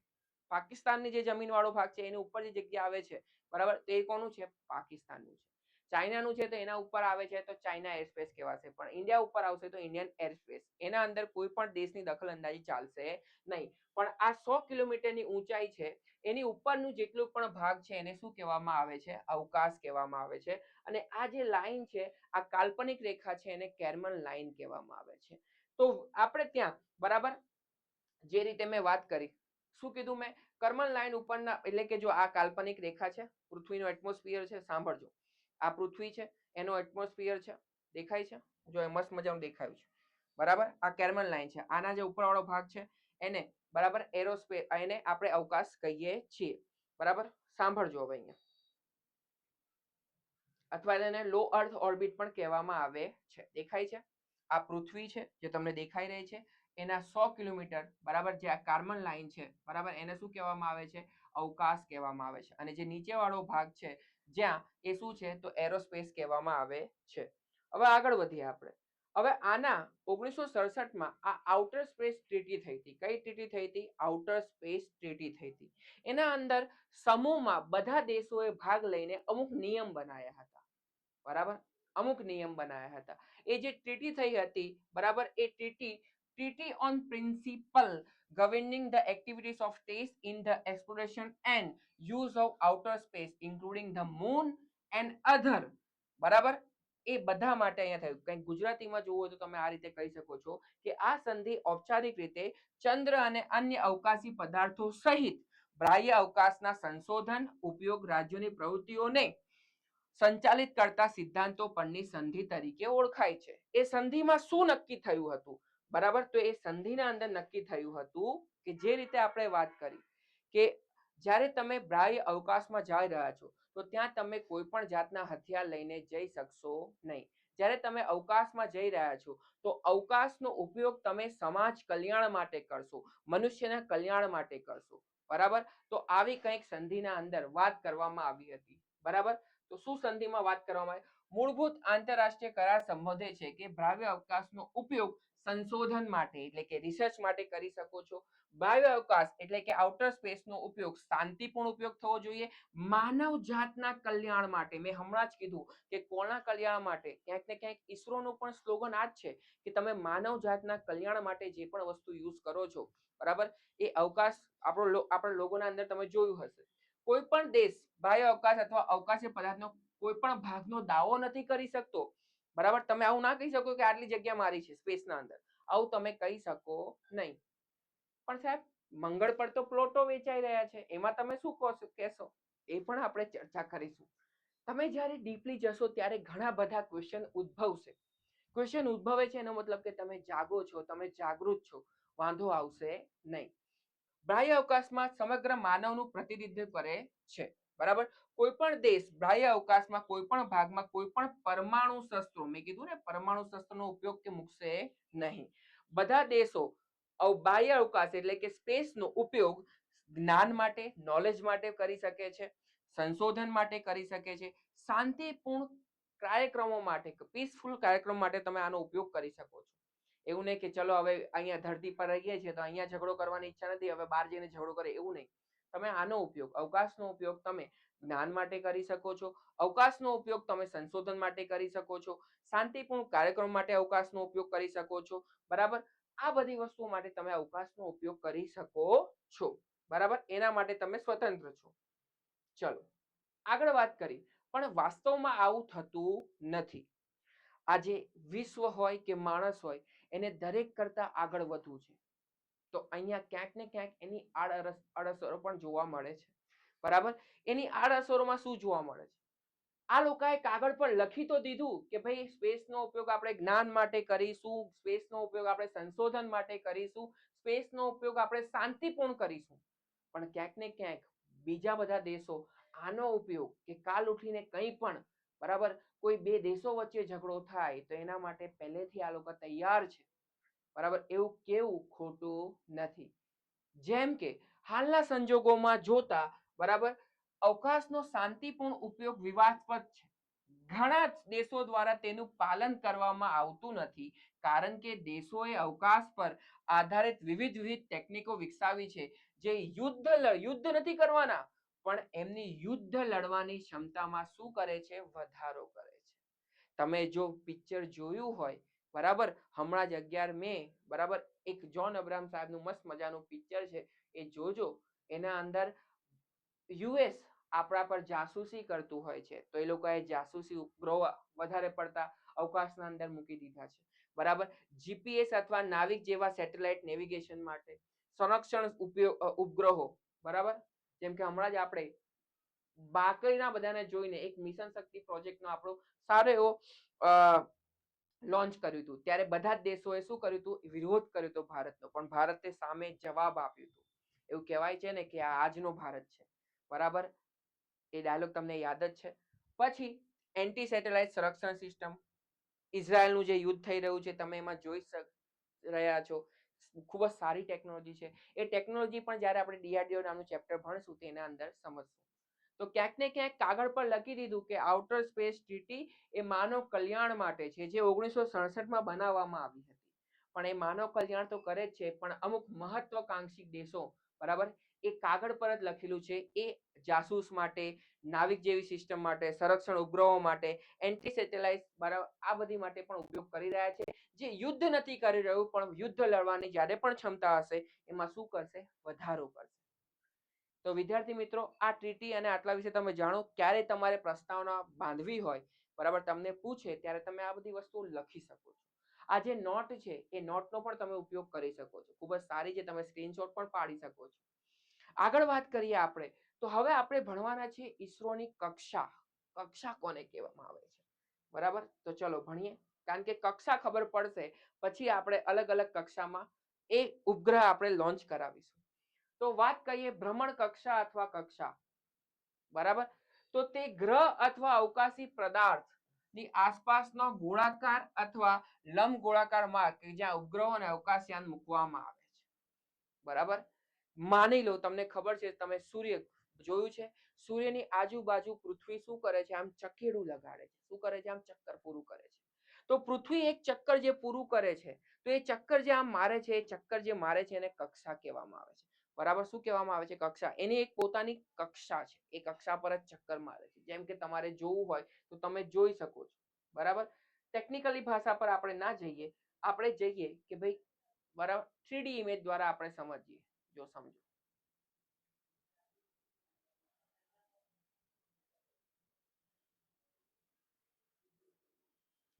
પાકિસ્તાનની જે જમીન વાળો ભાગ છે એની ઉપર જે જગ્યા આવે છે, બરાબર, તે કોનું છે? પાકિસ્તાનનું છે. ચાઇનાનું છે તો એના ઉપર આવે છે તો ચાઇના એરસ્પેસ કહેવાશે. પણ ઇન્ડિયા ઉપર આવશે તો ઇન્ડિયન એરસ્પેસ. એના અંદર કોઈ પણ દેશની દખલ અંદાજી ચાલશે નહીં. પણ આ 100 કિલોમીટરની ઊંચાઈ છે, એની ઉપરનું જેટલું પણ ભાગ છે એને શું કહેવામાં આવે છે? અવકાશ કહેવામાં આવે છે. અને આ જે લાઈન છે, આ કાલ્પનિક રેખા છે, એને કાર્મન લાઈન કહેવામાં આવે છે. તો આપણે ત્યાં, બરાબર, જે રીતે મેં વાત કરી, શું કીધું મેં? કર્મન લાઈન ઉપરના, એટલે કે જો આ કાલ્પનિક રેખા છે, પૃથ્વીનો એટમોસ્ફિયર છે, સાંભળજો. આ પૃથ્વી છે, એનો એટમોસ્ફિયર છે, દેખાય છે? જો એ મસ્ત મજાનું દેખાયું છે, બરાબર. આ કાર્મન લાઈન છે, આના જે ઉપરવાળો ભાગ છે એને, બરાબર, એરોસ્પેસ, એને આપણે અવકાશ કહીએ છીએ, બરાબર. સાંભળજો હવે અહીંયા, અથવા એને લો અર્થ ઓર્બિટ પણ કહેવામાં આવે છે. દેખાય છે? આ પૃથ્વી છે જે તમને દેખાઈ રહી છે, એના 100 કિલોમીટર, બરાબર, જે આ કાર્બન લાઈન છે, બરાબર, એને શું કહેવામાં આવે છે? અવકાશ કહેવામાં આવે છે. અને જે નીચેવાળો ભાગ છે જ્યાં, એ શું છે? તો એરોસ્પેસ કહેવામાં આવે છે. હવે આગળ વધીએ આપણે. હવે આના 1967માં આ આઉટર સ્પેસ ટ્રીટી થઈ હતી. કઈ ટ્રીટી થઈ હતી? આઉટર સ્પેસ ટ્રીટી થઈ હતી. એના અંદર સમૂહમાં બધા દેશોએ ભાગ લઈને અમુક નિયમ બનાવ્યા હતા, બરાબર, અમુક નિયમ બનાવ્યા હતા. એ જે ટ્રીટી થઈ હતી, બરાબર, એ treaty on principle governing the activities of states in the exploration and use of outer space including the moon and other, બરાબર. એ બધા માટે અહીંયા થયું. કંઈક ગુજરાતીમાં જોવું હોય તો તમે આ રીતે કહી શકો છો કે આ સંધિ ઔપચારિક રીતે ચંદ્ર અને અન્ય અવકાશી પદાર્થો સહિત બાહ્ય અવકાશના સંશોધન, ઉપયોગ, રાજ્યોની પ્રવૃત્તિઓને સંચાલિત કરતા સિદ્ધાંતો પરની સંધિ તરીકે ઓળખાય છે. એ સંધિમાં શું નક્કી થયું હતું? બરાબર, તો એ સંધિના અંદર નક્કી થયું હતું કે જે રીતે આપણે વાત કરી કે જ્યારે તમે બાહ્ય અવકાશમાં જઈ રહ્યા છો તો ત્યાં તમે કોઈ પણ જાતના હથિયાર લઈને જઈ શકશો નહીં. જ્યારે તમે અવકાશમાં જઈ રહ્યા છો તો અવકાશનો ઉપયોગ તમે સમાજ કલ્યાણ માટે કરશો, મનુષ્યના કલ્યાણ માટે કરશો. બરાબર, તો આવી કંઈક સંધિના અંદર વાત કરવામાં આવી હતી. બરાબર, તો શું સંધિમાં વાત કરવામાં આવી? મૂળભૂત આંતરરાષ્ટ્રીય કરાર સંબોધે છે કે ભાવ્ય અવકાશનો ઉપયોગ સંશોધન માટે એટલે કે રિસર્ચ માટે કરી શકો છો. ભાવ્ય અવકાશ એટલે કે આઉટર સ્પેસનો ઉપયોગ શાંતિપૂર્ણ ઉપયોગ થવો જોઈએ, માનવ જાતના કલ્યાણ માટે. મેં હમણાં જ કીધું કે કોના કલ્યાણ માટે? ક્યાંક ને ક્યાંક ઈસરોનું પણ સ્લોગન આ જ છે કે તમે માનવ જાતના કલ્યાણ માટે જે પણ વસ્તુ યુઝ કરો છો, બરાબર, એ અવકાશ આપણા લોગોના અંદર તમે જોયું હશે. કોઈ પણ દેશ બાહ્ય અવકાશ અથવા અવકાશી પદાર્થનો કોઈ પણ ભાગનો દાવો નથી કરી શકતો. બરાબર, તમે આવું ના કહી શકો કે આટલી જગ્યા મારી છે સ્પેસના અંદર, આવું તમે કહી શકો નહીં. પણ સાહેબ, મંગળ પર તો પ્લોટો વેચાઈ રહ્યા છે, એમાં તમે શું કહેશો? એ પણ આપણે ચર્ચા કરીશું. તમે જ્યારે ડીપલી જશો ત્યારે ઘણા બધા ક્વેશ્ચન ઉદ્ભવશે. ક્વેશ્ચન ઉદ્ભવે છે એનો મતલબ કે તમે જાગો છો, તમે જાગૃત છો, વાંધો આવશે નહીં. બાહ્ય અવકાશમાં સમગ્ર માનવનું પ્રતિનિધિત્વ કરે છે. બરાબર, કોઈ પણ દેશ બાહ્ય અવકાશમાં કોઈ પણ ભાગમાં કોઈ પણ પરમાણુ શસ્ત્રો, મેં કીધું ને પરમાણુ શસ્ત્રનો ઉપયોગ કે મૂકશે નહીં. બધા દેશો બાહ્ય અવકાશ એટલે કે સ્પેસનો ઉપયોગ જ્ઞાન માટે, નોલેજ માટે કરી શકે છે, સંશોધન માટે કરી શકે છે, શાંતિપૂર્ણ કાર્યક્રમો માટે, પીસફુલ કાર્યક્રમ માટે તમે આનો ઉપયોગ કરી શકો છો. એવું નહીં કે ચલો હવે અહીંયા ધરતી પર રહીએ છીએ તો અહીંયા ઝઘડો કરવાની ઈચ્છા નથી, હવે બહાર જઈને ઝઘડો કરે, એવું નહીં. તમે આનો ઉપયોગ, અવકાશનો ઉપયોગ તમે જ્ઞાન માટે કરી શકો છો, અવકાશનો ઉપયોગ તમે સંશોધન માટે કરી શકો છો, શાંતિપૂર્ણ કાર્યક્રમ માટે અવકાશનો ઉપયોગ કરી શકો છો. બરાબર, આ બધી વસ્તુઓ માટે તમે અવકાશનો ઉપયોગ કરી શકો છો. બરાબર, એના માટે તમે સ્વતંત્ર છો. ચલો આગળ વાત કરી, પણ વાસ્તવમાં આવું થતું નથી. આજે વિશ્વ હોય કે માણસ હોય, એને દરેક કરતા આગળ વધવું છે. તો અહીંયા ક્યાંક ને ક્યાંક એની આડઅસરો પણ જોવા મળે છે. બરાબર, એની આડઅસરોમાં શું જોવા મળે છે? આ લોકોએ કાગળ પર લખી તો દીધું કે ભાઈ સ્પેસનો ઉપયોગ આપણે જ્ઞાન માટે કરીશું, સ્પેસનો ઉપયોગ આપણે સંશોધન માટે કરીશું, સ્પેસનો ઉપયોગ આપણે શાંતિપૂર્ણ કરીશું. પણ ક્યાંક ને ક્યાંક બીજા બધા દેશો આનો ઉપયોગ કે કાલ ઉઠીને કંઈ પણ, બરાબર, કોઈ બે દેશો વચ્ચે ઝઘડો થાય તો એના માટે પહેલેથી આ લોકો તૈયાર છે. બરાબર, એવું કેવું ખોટું નથી. જેમ કે હાલના સંજોગોમાં જોતા, બરાબર, અવકાશનો શાંતિપૂર્ણ ઉપયોગ વિવાદાસ્પદ છે. ઘણા દેશો દ્વારા તેનું પાલન કરવામાં આવતું નથી, કારણ કે દેશોએ અવકાશ પર આધારિત વિવિધ ટેકનિકો વિકસાવી છે, જે યુદ્ધ નથી કરવાના, પણ એમની યુદ્ધ લડવાની ક્ષમતામાં શું કરે છે? વધારો કરે છે. તમે જો પિક્ચર જોયું હોય, બરાબર, હમણાં જ 11 મે, બરાબર, એક જોન અબ્રાહમ સાહેબનું મસ્ત મજાનું પિક્ચર છે, એ જોજો. એના અંદર યુએસ આપણા પર જાસૂસી કરતું હોય છે, તો એ લોકોએ જાસૂસી ઉપગ્રહો વધારે પડતા અવકાશના અંદર મૂકી દીધા છે. બરાબર, જીપીએસ અથવા નાવિક જેવા સેટેલાઇટ નેવિગેશન માટે, સંરક્ષણ ઉપગ્રહો, બરાબર, જેમ કે હમણાં જ આપણે બાકીના બધાને જોઈને એક મિશન શક્તિ પ્રોજેક્ટનો આપણો સારો એવો લોન્ચ કર્યું હતું. ત્યારે બધા જ દેશોએ શું કર્યું હતું? વિરોધ કર્યો હતો ભારતનો, પણ ભારતે સામે જવાબ આપ્યો હતો. એવું કહેવાય છે ને કે આ આજનો ભારત છે. બરાબર, એ ડાયલોગ તમને યાદ જ છે. પછી એન્ટી સેટેલાઇટ સંરક્ષણ સિસ્ટમ, ઇઝરાયલનું જે યુદ્ધ થઈ રહ્યું છે તમે એમાં જોઈ રહ્યા છો, ખૂબ જ સારી ટેકનોલોજી છે. એ ટેકનોલોજી પણ જ્યારે આપણે ડીઆરડીઓ નામનું ચેપ્ટર ભણશું તેના અંદર સમજશું. તો ક્યાંક ને ક્યાંક કાગળ પર લખી દીધું કે આઉટર સ્પેસ ટ્રીટી એ માનવ કલ્યાણ માટે છે, જે 1967માં બનાવવામાં આવી હતી. પણ એ માનવ કલ્યાણ તો કરે જ છે, પણ અમુક મહત્વકાંક્ષી દેશો, બરાબર, એ કાગળ પર જ લખેલું છે, એ જાસૂસ માટે, નાવિક જેવી સિસ્ટમ માટે, સંરક્ષણ ઉપગ્રહો માટે, એન્ટી સેટેલાઇટ, બરાબર, આ બધી માટે પણ ઉપયોગ કરી રહ્યા છે, જે યુદ્ધ નથી કરી રહ્યું, પણ યુદ્ધ લડવાની જ્યારે પણ ક્ષમતા હશે એમાં શું કરશે? વધારો કરશે. તો વિદ્યાર્થી મિત્રો, આ ટ્રીટી અને આટલા વિશે તમે જાણો. ક્યારે તમારે પ્રસ્તાવના બાંધવી હોય, બરાબર, તમને પૂછે ત્યારે તમે આ બધી વસ્તુઓ લખી શકો છો. આ જે નોટ છે એ નોટનો પણ તમે ઉપયોગ કરી શકો છો. ખૂબ જ સારી છે, તમે સ્ક્રીનશોટ પણ પાડી શકો છો. આગળ વાત કરીએ આપણે, તો હવે આપણે ભણવાના છે ઈસરોની કક્ષા. કક્ષા કોને કહેવામાં આવે છે? બરાબર, તો ચલો ભણીએ. કારણ કે કક્ષા ખબર પડશે પછી આપણે અલગ અલગ કક્ષામાં એ ઉપગ્રહ આપણે લોન્ચ કરાવીશું. તો વાત કરીએ ભ્રમણ કક્ષા અથવા કક્ષા. બરાબર, તો તે ગ્રહ અથવા અવકાશી પદાર્થ ની આસપાસનો ગોળાકાર અથવા લંબ ગોળાકાર માર્ગ કે જ્યાં ઉપગ્રહો અને અવકાશયાન મૂકવામાં આવે છે. બરાબર. માની લો તમને ખબર છે, તમે સૂર્ય જોયું છે, સૂર્યની આજુબાજુ પૃથ્વી શું કરે છે, આમ ચકેડું લગાડે છે. શું કરે છે? આમ ચક્કર પૂરું કરે છે. તો પૃથ્વી એક ચક્કર જે પૂરું કરે છે, તો એ ચક્કર જે આમ મારે છે, એ ચક્કર જે મારે છે એને કક્ષા કહેવામાં આવે છે. બરાબર. શું કહેવામાં આવે છે? કક્ષા. એની એક પોતાની કક્ષા છે. એ કક્ષા પર જ ચક્કર મારે છે. જેમ કે તમારે જોવું હોય તો તમે જોઈ શકો છો. બરાબર. ટેકનિકલી ભાષા પર આપણે ના જઈએ, આપણે જઈએ કે ભાઈ બરાબર 3D ઇમેજ દ્વારા આપણે સમજીએ. જો સમજો,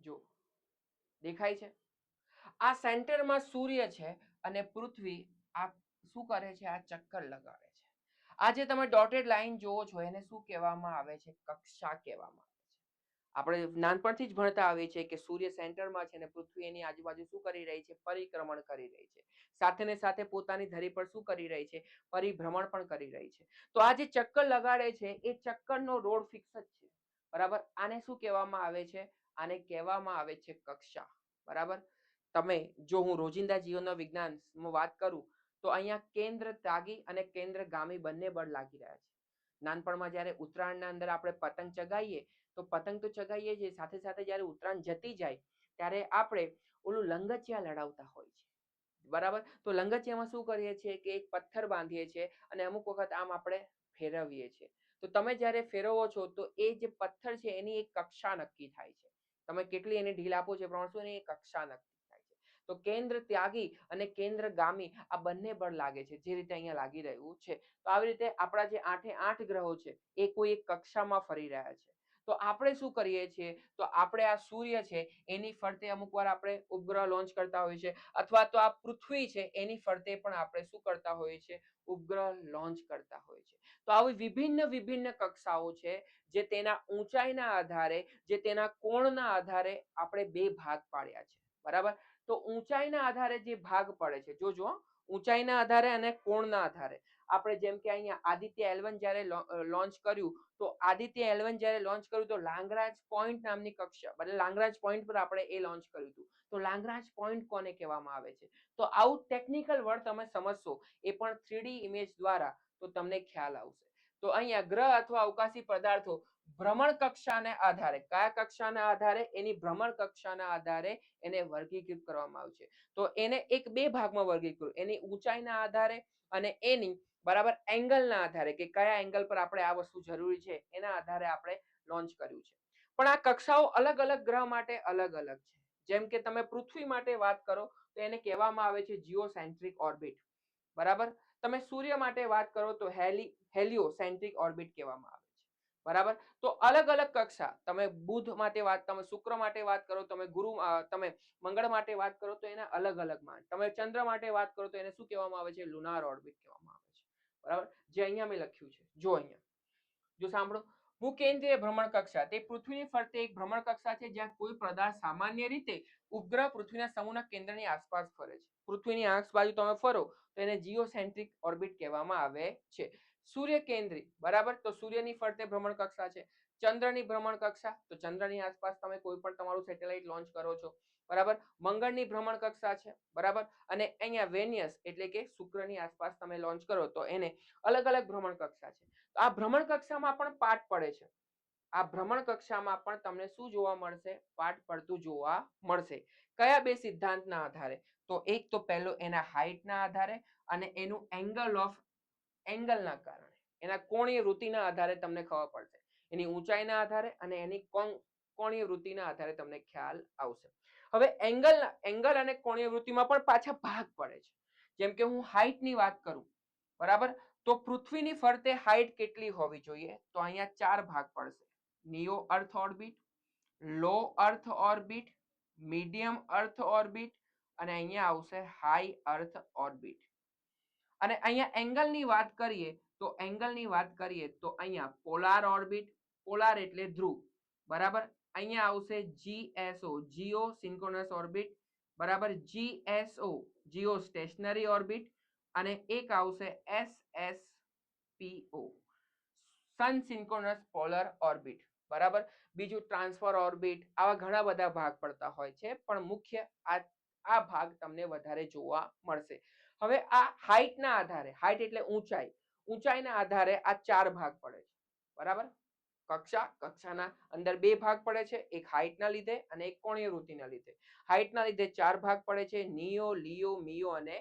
જો દેખાય છે, આ સેન્ટરમાં સૂર્ય છે અને પૃથ્વી આ શું કરે છે? આ ચક્કર લગાડે છે. આ જે તમે ડોટેડ લાઈન જોવો છો એને શું કહેવામાં આવે છે? કક્ષા કહેવામાં આવે છે. આપણે નાનપણથી જ ભણતા આવીએ છીએ કે સૂર્ય સેન્ટરમાં છે અને પૃથ્વી એની આજુબાજુ શું કરી રહી છે? પરિક્રમણ કરી રહી છે. સાથે ને સાથે પોતાની ધરી પર શું કરી રહી છે? પરિભ્રમણ પણ કરી રહી છે. તો આ જે ચક્કર લગાડે છે એ ચક્કરનો રોડ ફિક્સ જ છે. બરાબર. આને શું કહેવામાં આવે છે? આને કહેવામાં આવે છે કક્ષા. બરાબર. તમે જો હું રોજિંદા જીવનના વિજ્ઞાનમાં વાત કરું તો અહીંયા કેન્દ્ર ત્યાગી અને કેન્દ્રગામી બંને બળ લાગી રહ્યા છે. નાનપણમાં જ્યારે ઉત્તરાયણના અંદર આપણે પતંગ ચગાવીએ તો પતંગ તો ચગાવીએ છીએ, સાથે સાથે જ્યારે ઉત્તરાયણ જતી જાય ત્યારે આપણે ઓલું લંગચિયા લડાવતા હોય છે. બરાબર. તો લંગચિયામાં શું કરીએ છીએ કે એક પથ્થર બાંધીએ છીએ અને અમુક વખત આમ આપણે ફેરવીએ છીએ. તો તમે જ્યારે ફેરવો છો તો એ જે પથ્થર છે એની એક કક્ષા નક્કી થાય છે. તમે કેટલી એને ઢીલ આપો છો એ પ્રમાણે શું એની એક કક્ષા નક્કી થાય છે. તો કેન્દ્ર ત્યાગી અને કેન્દ્રગામી આ બંને બળ લાગે છે, જે રીતે અહીંયા લાગી રહ્યું છે. તો આવી રીતે આપણા જે 8 ગ્રહો છે એ કોઈ એક કક્ષામાં ફરી રહ્યા છે. તો આપણે શું કરીએ છીએ? તો આપણે આ સૂર્ય છે એની ફરતે અમુક વાર આપણે ઉપગ્રહ લોન્ચ કરતા હોઈએ છીએ, અથવા તો આ પૃથ્વી છે એની ફરતે પણ આપણે શું કરતા હોઈએ છીએ? ઉપગ્રહ લોન્ચ કરતા હોઈએ છીએ. તો આવી વિભિન્ન વિભિન્ન કક્ષાઓ છે જે તેના ઊંચાઈના આધારે, જે તેના કોણના આધારે આપણે બે ભાગ પાડ્યા છે. બરાબર. તો ઊંચાઈના આધારે જે ભાગ પડે છે, જોજો ઊંચાઈના આધારે અને કોણના આધારે, આપણે જેમ કે અહીંયા આદિત્ય L1 જ્યારે લોન્ચ કર્યું, તો આદિત્ય L1 જ્યારે લોન્ચ કર્યું તો લાંગરાજ પોઈન્ટ નામની કક્ષા, એટલે લાંગરાજ પોઈન્ટ પર આપણે એ લોન્ચ કર્યું હતું. તો લાંગરાજ પોઈન્ટ કોને કહેવામાં આવે છે? તો આવું ટેકનિકલ વર્ડ તમે સમજશો એ પણ 3D ઇમેજ દ્વારા, તો તમને ખ્યાલ આવશે. તો અહીંયા ગ્રહ અથવા અવકાશી પદાર્થો ભ્રમણ કક્ષાને આધારે, કયા કક્ષાના આધારે? એની ભ્રમણ કક્ષાના આધારે એને વર્ગીકૃત કરવામાં આવે છે. તો એને એક બે ભાગમાં વર્ગીકૃત, એની ઊંચાઈના આધારે અને એની બરાબર એંગલના આધારે, કે કયા એંગલ પર આપણે આ વસ્તુ જરૂરી છે એના આધારે આપણે લોન્ચ કર્યું છે. પણ આ કક્ષાઓ અલગ અલગ ગ્રહ માટે અલગ અલગ છે. જેમ કે તમે પૃથ્વી માટે વાત કરો તો એને કહેવામાં આવે છે જીઓસેન્ટ્રિક ઓર્બિટ. બરાબર. તમે સૂર્ય માટે વાત કરો તો હેલિયોસેન્ટ્રિક ઓર્બિટ કહેવામાં આવે છે. બરાબર. તો અલગ અલગ કક્ષા, તમે બુધ માટે વાત, તમે શુક્ર માટે વાત કરો, તમે તમે મંગળ માટે વાત કરો તો એના અલગ અલગ માં, તમે ચંદ્ર માટે વાત કરો તો એને શું કહેવામાં આવે છે? લુનાર ઓર્બિટ કહેવામાં આવે છે. બરાબર. જે અહીંયા મેં લખ્યું છે, જો અહીંયા જો સાંભળો, ભૂકેન્દ્રીય ભ્રમણ કક્ષા તે પૃથ્વીની ફરતે એક ભ્રમણ કક્ષા છે જ્યાં કોઈ પદાર્થ સામાન્ય રીતે ઉપગ્રહ પૃથ્વીના સમૂહના કેન્દ્રની આસપાસ ફરે છે. પૃથ્વીની આજુબાજુ તમે ફરો તો એને જીઓસેન્ટ્રિક ઓર્બિટ કહેવામાં આવે છે. સૂર્ય કેન્દ્રી, બરાબર, તો સૂર્યની ફરતે ભ્રમણ કક્ષા છે. ચંદ્રની ભ્રમણ કક્ષા, તો ચંદ્રની આસપાસ તમે કોઈ પણ તમારું સેટેલાઇટ લોન્ચ કરો છો. બરાબર. મંગળની ભ્રમણ કક્ષા છે. બરાબર. અને અહીંયા વેનિયસ એટલે કે શુક્રની આસપાસ તમે લોન્ચ કરો તો એને અલગ અલગ ભ્રમણ કક્ષા છે. તો આ ભ્રમણ કક્ષામાં પણ પાઠ પડે છે. આ ભ્રમણ કક્ષામાં પણ તમને શું જોવા મળશે? પાઠ પડતું જોવા મળશે. કયા બે સિદ્ધાંતના આધારે? તો એક તો પહેલો એના હાઇટના આધારે અને એનું એંગલના કારણે, એના કોણીય વૃત્તિના આધારે તમને ખબર પડશે. એની ઊંચાઈના આધારે અને એની કોણીય વૃત્તિના આધારે તમને ખ્યાલ આવશે. હવે એંગલ અને કોણીય વૃત્તિમાં પણ પાછા ભાગ પડે છે. જેમ કે હું હાઇટની વાત કરું, બરાબર, તો પૃથ્વીની ફરતે હાઇટ કેટલી હોવી જોઈએ? તો અહીંયા 4 ભાગ પડશે. નિયો અર્થ ઓર્બિટ, લો અર્થ ઓર્બિટ, મીડિયમ અર્થ ઓર્બિટ અને અહીંયા આવશે હાઈ અર્થ ઓર્બિટ. અને અહીંયા એંગલની વાત કરીએ તો અહીંયા પોલાર ઓર્બિટ, પોલાર એટલે ધ્રુવ, બરાબર. અહીંયા આવશે જીએસઓ, જીઓ સિન્ક્રોનસ ઓર્બિટ, બરાબર, જીએસઓ જીઓ સ્ટેશનરી ઓર્બિટ અને એક આવશે એસએસપીઓ સન સિન્ક્રોનસ પોલર ઓર્બિટ. બરાબર. બીજું ટ્રાન્સફર ઓર્બિટ, આવા ઘણા બધા ભાગ પડતા હોય છે, પણ મુખ્ય આ ભાગ તમને વધારે જોવા મળશે. હવે આ હાઈટના આધારે, હાઈટ એટલે ઊંચાઈ, ઊંચાઈના આધારે આ ચાર ભાગ પડે છે. બરાબર. કક્ષાના અંદર બે ભાગ પડે છે, એક હાઈટના લીધે અને એક કોણીય વૃત્તિના લીધે. હાઈટના લીધે ચાર ભાગ પડે છે, નિયો, લિયો, મિયો અને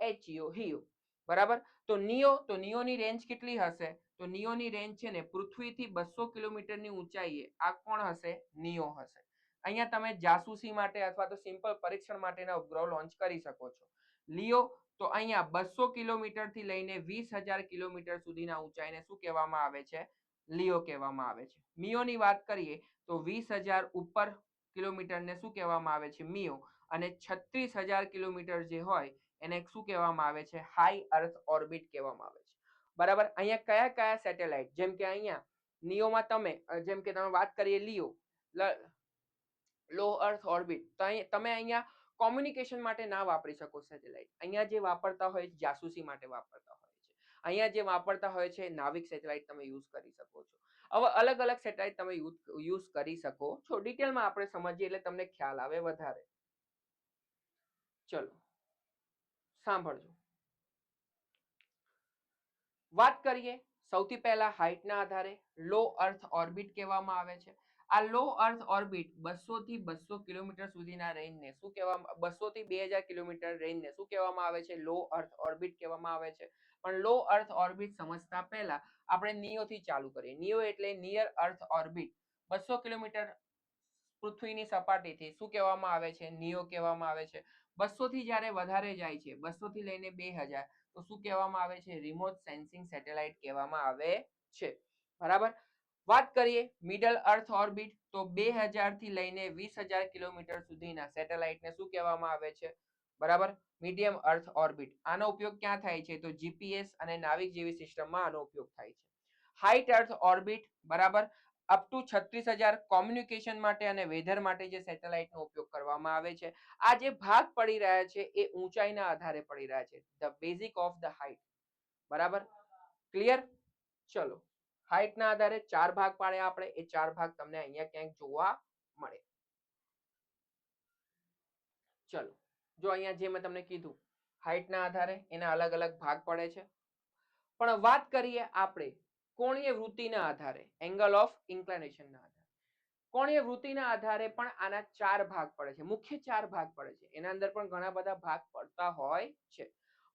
એચિયો, હિયો. બરાબર. તો નિયોની રેન્જ કેટલી હશે? તો નિયોની રેન્જ છે ને પૃથ્વીથી 200 કિલોમીટરની ઊંચાઈએ આ કોણ હશે? નિયો હશે. અહીંયા તમે જાસૂસી માટે અથવા તો સિમ્પલ પરીક્ષણ માટેના ઉપગ્રહો લોન્ચ કરી શકો છો. લિયો તો અહીંયા 200 કિલોમીટરથી લઈને 20,000 કિલોમીટર સુધીના ઊંચાઈને શું કહેવામાં આવે છે? લિયો કહેવામાં આવે છે. મિયોની વાત કરીએ તો 20,000 ઉપર કિલોમીટરને શું કહેવામાં આવે છે? મિયો. અને 36,000 કિલોમીટર જે હોય એને શું કહેવામાં આવે છે? હાઈ અર્થ ઓર્બિટ કહેવામાં આવે છે. બરાબર. અહીંયા કયા કયા સેટેલાઇટ, જેમ કે અહીંયા નિયોમાં જેમ કે તમે વાત કરીએ લિયો, લો અર્થ ઓર્બિટ, તો તમે અહીંયા કોમ્યુનિકેશન માટે ના વાપરી શકો સેટેલાઇટ. અહીંયા જે વાપરતા હોય જાસૂસી માટે વાપરતા હોય છે. અહીંયા જે વાપરતા હોય છે નાવિક સેટેલાઇટ તમે યુઝ કરી શકો છો. હવે અલગ અલગ સેટેલાઇટ તમે યુઝ કરી શકો છો. ડિટેલમાં આપણે સમજીએ એટલે તમને ખ્યાલ આવે વધારે. ચલો સાંભળજો. વાત કરીએ સૌથી પહેલા હાઈટના આધારે લો અર્થ ઓર્બિટ કહેવામાં આવે છે. આ લો અર્થ ઓર્બિટ 200 થી 200 કિલોમીટર સુધીના રેન્જને શું કહેવામાં, 200 થી 2000 કિલોમીટર રેન્જને શું કહેવામાં આવે છે? લો અર્થ ઓર્બિટ કહેવામાં આવે છે. પણ લો અર્થ ઓર્બિટ સમજતા પહેલા આપણે નિયોથી ચાલુ કરીએ. નિયો એટલે નિયર અર્થ ઓર્બિટ. 200 કિલોમીટર પૃથ્વીની સપાટીથી શું કહેવામાં આવે છે? નિયો કહેવામાં આવે છે. 200 થી જ્યારે વધારે જાય છે, 200 થી લઈને 2000, તો શું કહેવામાં આવે છે? રિમોટ સેન્સિંગ સેટેલાઇટ કહેવામાં આવે છે. બરાબર. વાત કરીએ મિડલ અર્થ ઓર્બિટ, તો 2000 થી લઈને 20,000 કિલોમીટર સુધીના સેટેલાઇટને શું કહેવામાં આવે છે? બરાબર. મીડિયમ અર્થ ઓર્બિટ. આનો ઉપયોગ ક્યાં થાય છે? તો જીપીએસ અને નાવિક જેવી સિસ્ટમમાં આનો ઉપયોગ થાય છે. હાઈટ અર્થ ઓર્બિટ, બરાબર, અપ ટુ 36,000 કોમ્યુનિકેશન માટે અને વેધર માટે જે સેટેલાઇટનો ઉપયોગ કરવામાં આવે છે. આ જે ભાગ પડી રહ્યા છે એ ઊંચાઈના આધારે પડી રહ્યા છે. The basic of the height. બરાબર. ક્લિયર? ચલો. હાઈટના આધારે ચાર ભાગ પાડ્યા આપણે. એ ચાર ભાગ તમને અહીંયા ક્યાંક જોવા મળે. ચલો, જો અહીંયા જે મેં તમને કીધું, હાઈટના આધારે એના અલગ અલગ ભાગ પડે છે. પણ વાત કરીએ આપણે કોણીય વૃત્તિના આધારે, એંગલ ઓફ ઇન્ક્લિનેશનના આધારે. કોણીય વૃત્તિના આધારે પણ આના ચાર ભાગ પડે છે. મુખ્ય ચાર ભાગ પડે છે. એના અંદર પણ ઘણા બધા ભાગ પડતા હોય છે.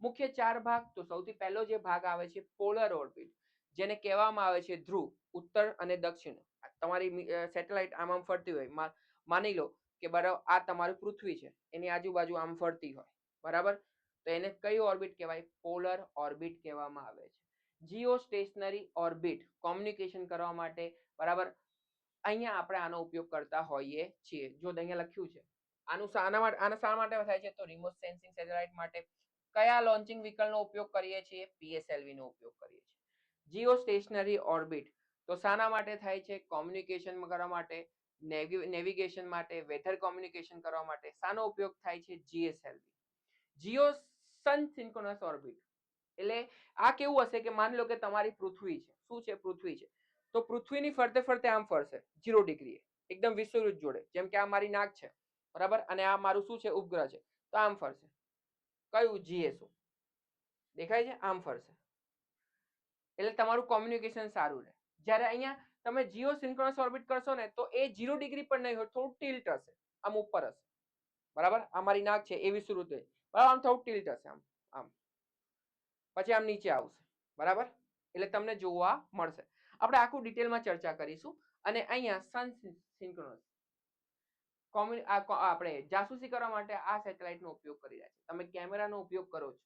મુખ્ય ચાર ભાગ, તો સૌથી પહેલો જે ભાગ આવે છે પોલર ઓર્બિટ, જેને કહેવામાં આવે છે ધ્રુવ, ઉત્તર અને દક્ષિણ. તમારી સેટેલાઇટ આમ આમ ફરતી હોય, માની લો કે બરાબર આ તમારું પૃથ્વી છે, એની આજુબાજુ આમ ફરતી હોય. બરાબર. તો એને કઈ ઓર્બિટ કહેવાય? પોલર ઓર્બિટ કહેવામાં આવે છે. જીઓ સ્ટેશનરી ઓર્બિટ, કોમ્યુનિકેશન કરવા માટે. બરાબર. અહીંયા આપણે આનો ઉપયોગ કરતા હોઈએ છીએ. જો અહીંયા લખ્યું છે, આના શા માટે થાય છે? તો રિમોટ સેન્સિંગ સેટેલાઇટ માટે. કયા લોન્ચિંગ વ્હીકલનો ઉપયોગ કરીએ છીએ? પીએસએલવી નો ઉપયોગ કરીએ છીએ. જીઓ સ્ટેશનરી ઓર્બિટ તો શાના માટે થાય છે? કોમ્યુનિકેશન કરવા માટે, નેવિગેશન માટે, વેધર કોમ્યુનિકેશન કરવા માટે. શાનો ઉપયોગ થાય છે? જીએસએલવી. જીઓ સન સિન્ક્રોનસ ઓર્બિટ, એટલે આ કેવું હશે કે માની લો કે તમારી પૃથ્વી છે. શું છે? પૃથ્વી છે. તો પૃથ્વીની ફરતે ફરતે આમ ફરશે 0 ડિગ્રીએ, એકદમ વિષુવવૃત્ત જોડે. જેમ કે આ મારી નાક છે, બરાબર, અને આ મારું શું છે? ઉપગ્રહ છે. તો આમ ફરશે. કયું? જીએસઓ. દેખાય છે? આમ ફરશે. એટલે તમારું કોમ્યુનિકેશન સારું રહે. જ્યારે અહીંયા તમે જીઓ સિન્ક્રોનસ ઓર્બિટ કરશો ને, તો એ 0 ડિગ્રી પર નહીં હોય, થોડું ટિલ્ટ હશે, આમ ઉપર હશે. બરાબર. આ મારી નાક છે, એ વિષુવવૃત્ત હોય, બરાબર, આમ થોડું ટિલ્ટ હશે, આમ આમ, પછી આમ નીચે આવશે. બરાબર. એટલે તમને જોવા મળશે. આપણે આખું ડિટેલમાં ચર્ચા કરીશું. અને અહીંયા સન સિન્ક્રોનસ આપણે જાસૂસી કરવા માટે આ સેટેલાઇટનો ઉપયોગ કરી રહ્યા છે. તમે કેમેરાનો ઉપયોગ કરો છો.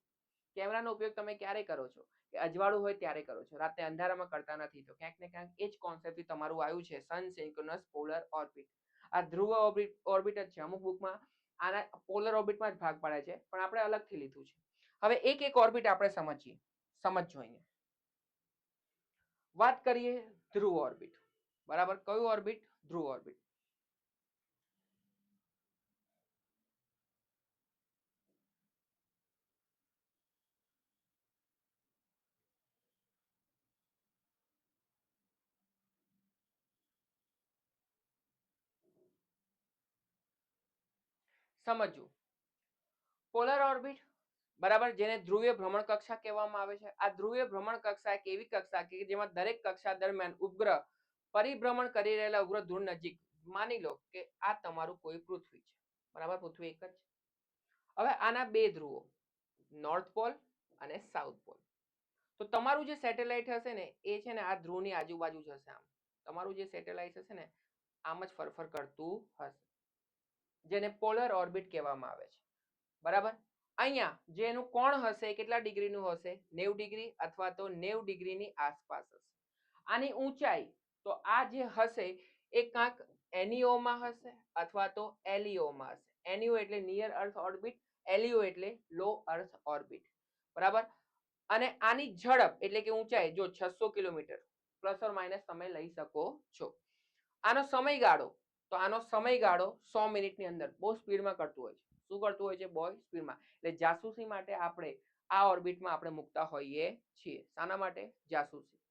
કેમેરાનો ઉપયોગ તમે ક્યારે કરો છો? કે અજવાળું હોય ત્યારે કરો છો. રાતે અંધારામાં કરતા નથી. તો ક્યાંક ને ક્યાંક એ જ કોન્સેપ્ટથી તમારું આવ્યું છે સન સિન્ક્રોનસ પોલર ઓર્બિટ. આ ધ્રુવ ઓર્બિટ જ છે. અમુક બુકમાં આના પોલર ઓર્બિટમાં જ ભાગ પાડે છે, પણ આપણે અલગથી લીધું છે. હવે એક એક ઓર્બિટ આપણે સમજીએ. સમજજો અહીંયા. વાત કરીએ ધ્રુવ ઓર્બિટ. બરાબર. કયું ઓર્બિટ? ધ્રુવ ઓર્બિટ. સમજવું. પોલર ઓર્બિટ, બરાબર, જેને ધ્રુવીય ભ્રમણ કક્ષા કહેવામાં આવે છે. આ ધ્રુવીય ભ્રમણ કક્ષા એક એવી કક્ષા કે જેમાં દરેક કક્ષા દરમિયાન ઉપગ્રહ પરિભ્રમણ કરી રહેલા ઉપગ્રહ ધ્રુવ નજીક, માની લો કે આ તમારું કોઈ પૃથ્વી છે, બરાબર, પૃથ્વી એક જ છે. હવે આના બે ધ્રુવો, નોર્થ પોલ અને સાઉથ પોલ. તો તમારું જે સેટેલાઇટ હશે ને એ છે ને આ ધ્રુવની આજુબાજુ જ હશે. આમ તમારું જે સેટેલાઇટ હશે ને આમ જ ફરફર કરતું હશે, જેને પોલર ઓર્બિટ કહેવામાં આવે છે, બરાબર. અહીંયા જે એનું કોણ હશે કેટલા ડિગ્રીનું હશે, 90 ડિગ્રી અથવા તો 90 ડિગ્રીની આસપાસ હશે. આની ઊંચાઈ, તો આ જે હશે એ કાંક એનઈઓમાં હશે અથવા તો એલઈઓમાં હશે. એનઈઓ એટલે નિયર અર્થ ઓર્બિટ, એલઈઓ એટલે લો અર્થ ઓર્બિટ, બરાબર. અને આની ઝડપ એટલે કે ઊંચાઈ જો 600 કિલોમીટર પ્લસ ઓર માઇનસ તમે લઈ શકો છો. આનો સમયગાળો, તો આનો સમયગાળો 100 મિનિટની અંદર, બહુ સ્પીડમાં કરતું હોય છે. શું કરતું હોય છે? બહુ સ્પીડમાં. એટલે જાસૂસી માટે આપણે આ ઓર્બિટમાં આપણે મૂકતા હોઈએ છીએ. શાના માટે? જાસૂસી.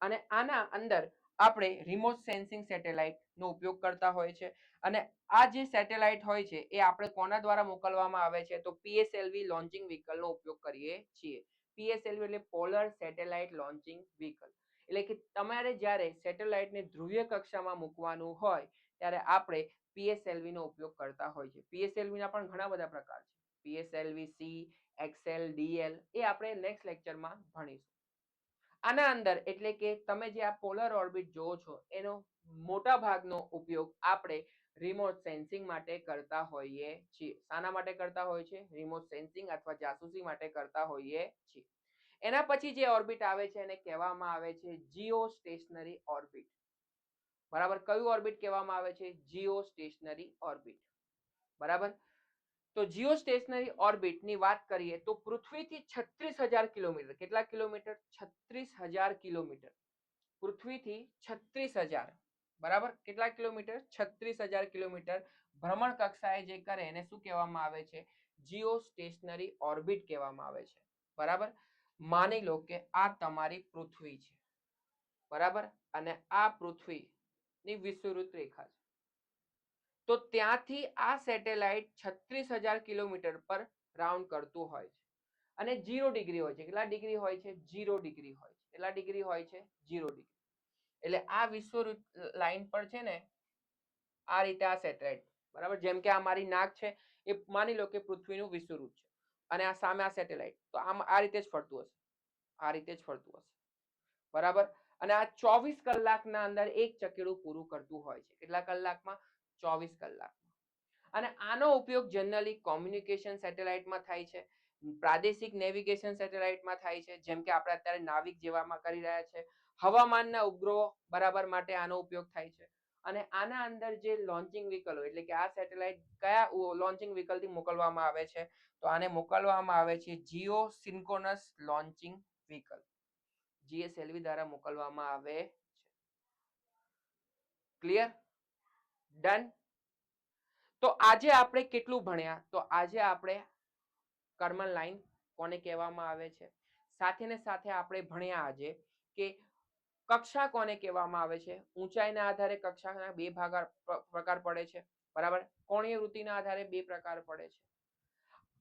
અને આના અંદર આપણે રિમોટ સેન્સિંગ સેટેલાઇટ નો ઉપયોગ કરતા હોય છે. અને આ જે સેટેલાઇટ હોય છે એ આપણે કોના દ્વારા મોકલવામાં આવે છે? તો પીએસએલવી લોન્ચિંગ વ્હીકલનો ઉપયોગ કરીએ છીએ. પીએસએલવી એટલે પોલર સેટેલાઇટ લોન્ચિંગ વ્હીકલ. એટલે કે તમારે જ્યારે સેટેલાઇટને ધ્રુવીય કક્ષામાં મૂકવાનું હોય ત્યારે આપણે પીએસએલવી નો ઉપયોગ કરતા હોય છે. પીએસએલવી ના પણ ઘણા બધા પ્રકાર છે. પીએસએલવી સી, એક્સએલ, ડીએલ એ આપણે નેક્સ્ટ લેક્ચરમાં ભણીશું. આના અંદર એટલે કે તમે જે આ પોલર ઓર્બિટ જોવો છો એનો મોટા ભાગનો ઉપયોગ આપણે રિમોટ સેન્સિંગ માટે કરતા હોઈએ છીએ. શાના માટે કરતા હોય છે? રિમોટ સેન્સિંગ અથવા જાસૂસી માટે કરતા હોઈએ છીએ. એના પછી જે ઓર્બિટ આવે છે એને કહેવામાં આવે છે જીઓ સ્ટેશનરી ઓર્બિટ, બરાબર. કયું ઓર્બિટ કહેવામાં આવે છે? જીઓ સ્ટેશનરી ઓર્બિટ, બરાબર. તો જીઓ સ્ટેશનરી ઓર્બિટ ની વાત કરીએ તો પૃથ્વીથી 36,000 કિલોમીટર, કેટલા કિલોમીટર? 36,000 કિલોમીટર. પૃથ્વીથી 36,000, બરાબર. કેટલા કિલોમીટર? 36,000 કિલોમીટર ભ્રમણ કક્ષાએ જે કરે એને શું કહેવામાં આવે છે? જીઓ સ્ટેશનરી ઓર્બિટ કહેવામાં આવે છે, બરાબર. માની લો કે આ તમારી પૃથ્વી છે, બરાબર, અને આ પૃથ્વીની વિષુવવૃત્ત રેખા છે. તો ત્યાંથી આ સેટેલાઇટ 36,000 કિલોમીટર પર રાઉન્ડ કરતું હોય છે અને 0 ડિગ્રી હોય છે. કેટલા ડિગ્રી હોય છે? 0 ડિગ્રી હોય છે. કેટલા ડિગ્રી હોય છે? 0 ડિગ્રી. એટલે આ વિષુવવૃત્ત લાઈન પર છે ને આ રીતે આ સેટેલાઇટ, બરાબર. જેમ કે આ મારી નાક છે એ માની લો કે પૃથ્વીનું વિષુવવૃત્ત છે અને આ સામે આ સેટેલાઇટ, તો આમ આ રીતે જ ફરતું હશે, આ રીતે જ ફરતું હશે, બરાબર. અને આ 24 કલાકના અંદર એક ચકેડું પૂરું કરતું હોય છે. કેટલા કલાકમાં? 24 કલાકમાં. અને આનો ઉપયોગ જનરલી કોમ્યુનિકેશન સેટેલાઇટમાં થાય છે, પ્રાદેશિક નેવિગેશન સેટેલાઇટમાં થાય છે, જેમ કે આપણે અત્યારે નાવિક જેવામાં કરી રહ્યા છે. હવામાનના ઉપગ્રહો, બરાબર, માટે આનો ઉપયોગ થાય છે. અને આના અંદર જે લોન્ચિંગ વ્હીકલ એટલે કે આ સેટેલાઇટ કયા લોન્ચિંગ વ્હીકલથી મોકલવામાં આવે છે? તો આને મોકલવામાં આવે છે Jio synchronous launching vehicle, GSLV દ્વારા મોકલવામાં આવે છે. ક્લિયર? ડન? તો આજે આપણે કેટલું ભણ્યા? તો આજે આપણે કર્મન લાઈન કોને કહેવામાં આવે છે, સાથે ને સાથે આપણે ભણ્યા આજે કે કક્ષા કોને કહેવામાં આવે છે. ઊંચાઈના આધારે કક્ષાના બે પ્રકાર પડે છે, બરાબર. કોણીય વૃત્તિના આધારે બે પ્રકાર પડે છે.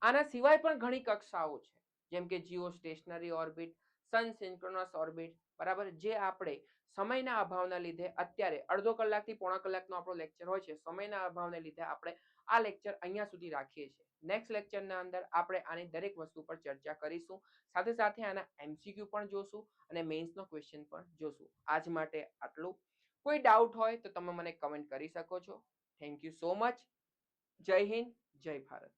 આના સિવાય પણ ઘણી કક્ષાઓ છે, જેમ કે જીઓ સ્ટેશનરી ઓર્બિટ, સન સિન્ક્રોનસ ઓર્બિટ, બરાબર. જે આપણે સમયના અભાવના લીધે અત્યારે અડધો કલાકથી પોણા કલાકનો આપણો લેક્ચર હોય છે. સમયના અભાવને લીધે આપણે આ લેક્ચર અહીંયા સુધી રાખીએ છીએ. નેક્સ્ટ લેક્ચરના અંદર આપણે આની દરેક વસ્તુ પર ચર્ચા કરીશું. સાથે સાથે આના એમસીક્યુ પણ જોશું અને મેઇન્સનો ક્વેશ્ચન પણ જોશું. આજ માટે આટલું. કોઈ ડાઉટ હોય તો તમે મને કમેન્ટ કરી શકો છો. Thank you so much. જય હિન્દ, જય ભારત.